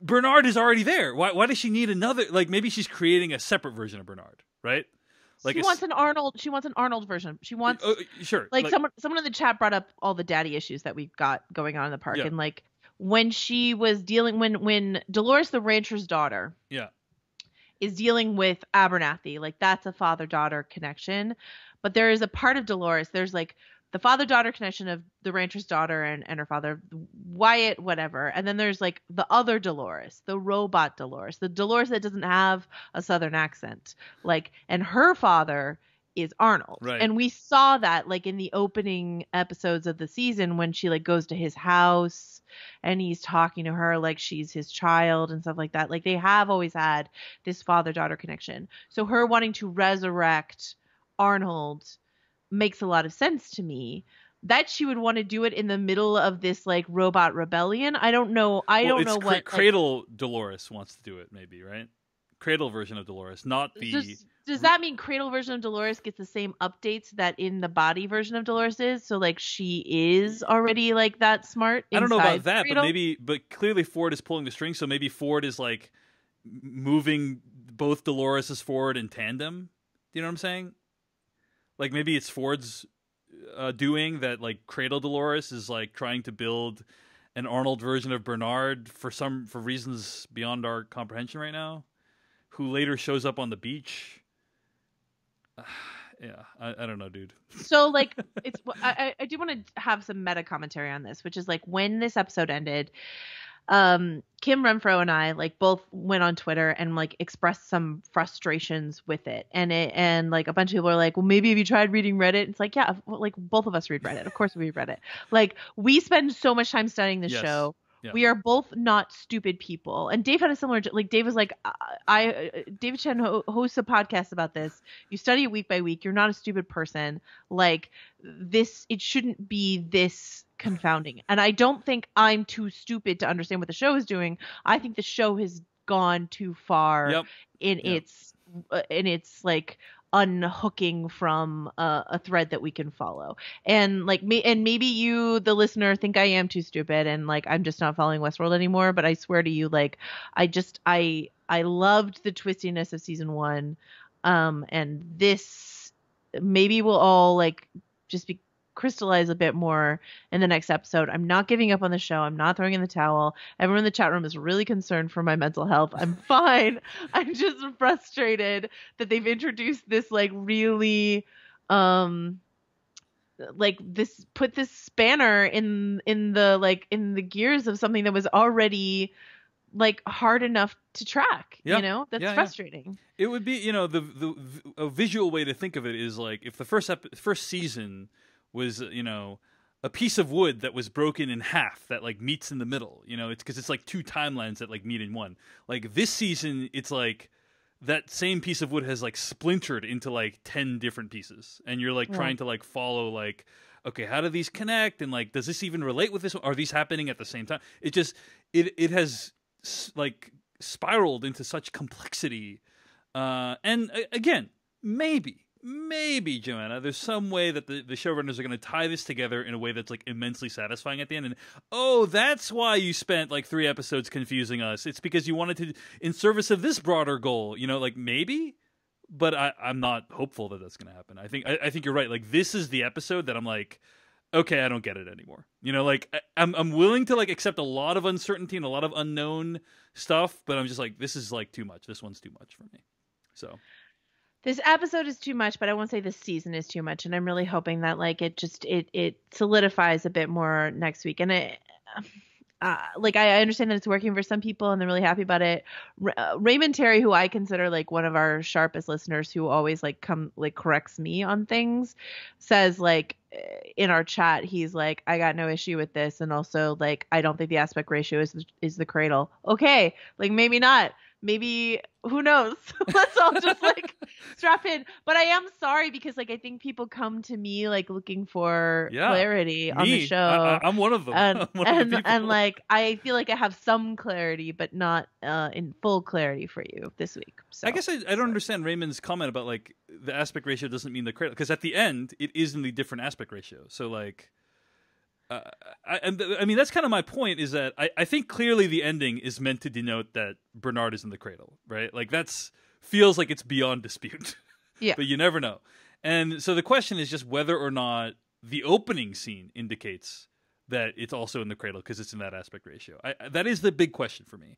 Bernard is already there. Why does she need another? Like, maybe she's creating a separate version of Bernard, right? Like she wants an Arnold version. She wants sure. Like someone in the chat brought up all the daddy issues that we've got going on in the park, and like when she was dealing when Dolores the rancher's daughter is dealing with Abernathy, like that's a father-daughter connection. But there is a part of Dolores, there's like the father-daughter connection of the rancher's daughter and her father, Wyatt, whatever. And then there's like the other Dolores, the robot Dolores, the Dolores that doesn't have a Southern accent. Like, and her father is Arnold. Right. And we saw that like in the opening episodes of the season when she like goes to his house and he's talking to her like she's his child and stuff like that. Like they have always had this father-daughter connection. So her wanting to resurrect Arnold makes a lot of sense to me. That she would want to do it in the middle of this like robot rebellion, I don't know. I don't know what Cradle Dolores wants to do it, maybe, right? Cradle version of Dolores, not the. Does that mean Cradle version of Dolores gets the same updates that in the body version of Dolores is? So like she is already like that smart. I don't know about that, but clearly Ford is pulling the strings. So maybe Ford is like moving both Dolores' forward in tandem. Do you know what I'm saying? Like maybe it's Ford's doing that. Like Cradle Dolores is like trying to build an Arnold version of Bernard for reasons beyond our comprehension right now, who later shows up on the beach. I don't know, dude. So like it's I do want to have some meta commentary on this, which is like when this episode ended, Kim Renfro and I like both went on Twitter and like expressed some frustrations with it, and like a bunch of people are like, well, maybe have you tried reading Reddit? It's like, yeah, like both of us read Reddit. Of course we read Reddit. Like we spend so much time studying this show. Yeah. We are both not stupid people. And Dave had a similar, like Dave was like, David Chen hosts a podcast about this. You study it week by week. You're not a stupid person. Like this, it shouldn't be this confounding. And I don't think I'm too stupid to understand what the show is doing. I think the show has gone too far in its like unhooking from a thread that we can follow. And like maybe you, the listener, think I am too stupid and like I'm just not following Westworld anymore. But I swear to you, like I loved the twistiness of season 1, and this maybe will all like just be crystallize a bit more in the next episode. I'm not giving up on the show. I'm not throwing in the towel. Everyone in the chat room is really concerned for my mental health. I'm fine. I'm just frustrated that they've introduced this like really like this put this spanner in the gears of something that was already like hard enough to track. That's frustrating. It would be, a visual way to think of it is like if the first season was, a piece of wood that was broken in half that like meets in the middle, it's because it's like 2 timelines that like meet in one. Like this season, it's like that same piece of wood has like splintered into like 10 different pieces, and you're like trying to like follow like, okay, how do these connect, and like does this even relate with this? Are these happening at the same time? It just it has like spiraled into such complexity, and again, maybe, Joanna, there's some way that the showrunners are going to tie this together in a way that's like immensely satisfying at the end. And that's why you spent like 3 episodes confusing us. It's because you wanted to, in service of this broader goal, like maybe. But I'm not hopeful that that's going to happen. I think you're right. Like this is the episode that I'm like, okay, I don't get it anymore. Like I'm willing to like accept a lot of uncertainty and a lot of unknown stuff, but I'm just like, this is like too much. This one's too much for me. So. This episode is too much, but I won't say this season is too much. And I'm really hoping that like it solidifies a bit more next week. And I understand that it's working for some people and they're really happy about it. Raymond Terry, who I consider like one of our sharpest listeners, who always like corrects me on things, says like in our chat, he's like, I got no issue with this. And also like, I don't think the aspect ratio is the cradle. Okay. Like maybe not. Maybe, who knows? Let's all just like strap in. But I am sorry because like I think people come to me like looking for clarity on the show. I'm one of them. And like I feel like I have some clarity, but not in full clarity for you this week. So I guess I don't understand Raymond's comment about like the aspect ratio doesn't mean the cradle, because at the end it is in the different aspect ratio. So like. I mean, that's kind of my point, is that I think clearly the ending is meant to denote that Bernard is in the cradle, right? Like feels like it's beyond dispute. Yeah. But you never know. And so the question is just whether or not the opening scene indicates that it's also in the cradle because it's in that aspect ratio. That is the big question for me.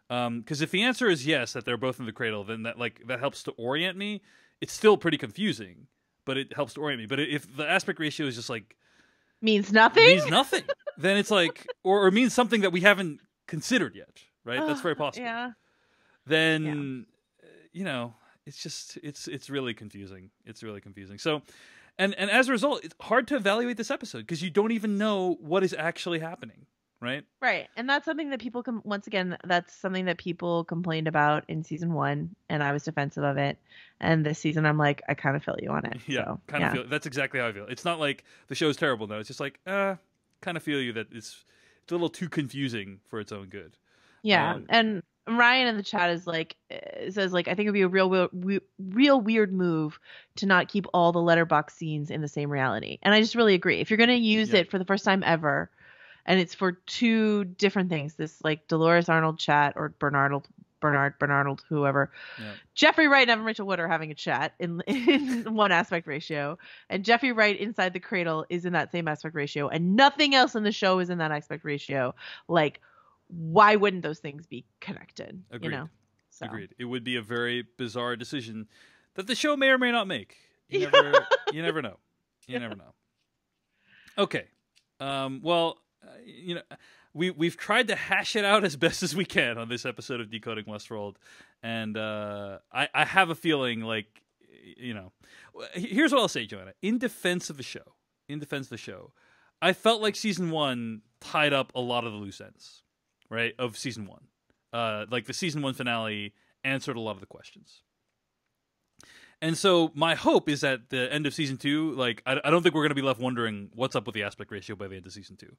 Because if the answer is yes, that they're both in the cradle, then that helps to orient me. It's still pretty confusing, but it helps to orient me. But if the aspect ratio is just like, means nothing, then it's like, or means something that we haven't considered yet, right? That's very possible. Yeah. Then, it's just, it's really confusing. It's really confusing. So, and as a result, it's hard to evaluate this episode because you don't even know what is actually happening, right? Right. And that's something that people that's something that people complained about in season 1, and I was defensive of it. And this season, I'm like, I kind of feel you on it. Yeah, so, kind of feel. That's exactly how I feel. It's not like the show's terrible, though. It's just like, kind of feel you that it's a little too confusing for its own good. Yeah, and Ryan in the chat is like, says like, I think it'd be a real weird move to not keep all the letterbox scenes in the same reality. And I just really agree. If you're going to use it for the first time ever, and it's for 2 different things, this like Dolores Arnold chat or Bernard, whoever. Yeah. Jeffrey Wright and Evan Rachel Wood are having a chat in one aspect ratio, and Jeffrey Wright inside the cradle is in that same aspect ratio, and nothing else in the show is in that aspect ratio. Like, why wouldn't those things be connected? Agreed. Agreed. It would be a very bizarre decision that the show may or may not make. You never know. You never know. Okay. Well, we've tried to hash it out as best as we can on this episode of Decoding Westworld, and I have a feeling like, here's what I'll say, Joanna. In defense of the show, I felt like season 1 tied up a lot of the loose ends, right, of season 1. Like the season 1 finale answered a lot of the questions. And so my hope is at the end of season 2, like I don't think we're going to be left wondering what's up with the aspect ratio by the end of season 2.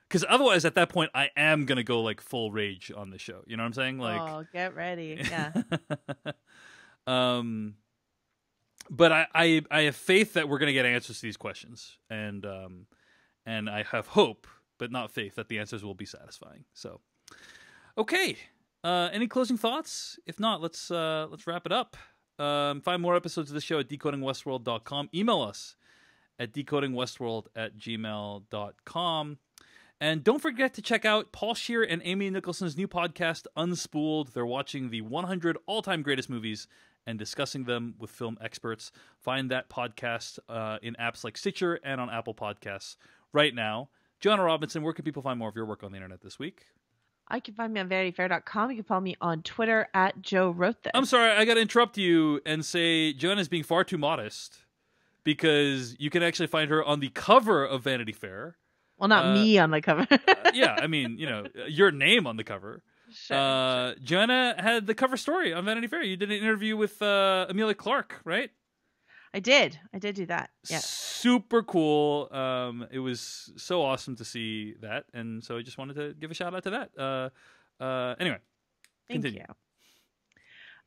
Because otherwise, at that point, I am going to go like full rage on the show. You know what I'm saying? Like, oh, get ready. Yeah. But I have faith that we're going to get answers to these questions. And I have hope, but not faith, that the answers will be satisfying. So, okay. Any closing thoughts? If not, let's wrap it up. Find more episodes of the show at decodingwestworld.com. Email us at decodingwestworld@gmail.com. And don't forget to check out Paul Scheer and Amy Nicholson's new podcast, Unspooled. They're watching the 100 all-time greatest movies and discussing them with film experts. Find that podcast in apps like Stitcher and on Apple Podcasts right now. Joanna Robinson, where can people find more of your work on the internet this week? I can find me on VanityFair.com. You can follow me on Twitter at Joe Wrote This. I'm sorry, I got to interrupt you and say Joanna's being far too modest, because you can actually find her on the cover of Vanity Fair. Well, not me on the cover. Yeah, I mean, your name on the cover. Sure. Joanna had the cover story on Vanity Fair. You did an interview with Amelia Clark, right? I did do that. Yeah. Super cool. It was so awesome to see that, and so I just wanted to give a shout out to that. Anyway, continue.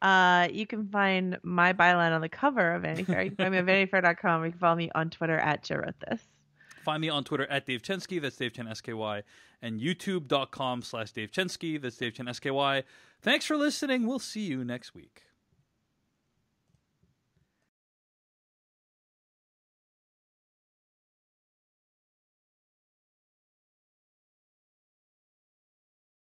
Thank you. You can find my byline on the cover of Vanity Fair. You can find me on VanityFair.com, or you can follow me on Twitter at Joe Wrote This. Find me on Twitter at Dave Chensky, that's Dave Chen SKY, and YouTube.com/Dave Chensky, that's Dave Chen SKY. Thanks for listening. We'll see you next week.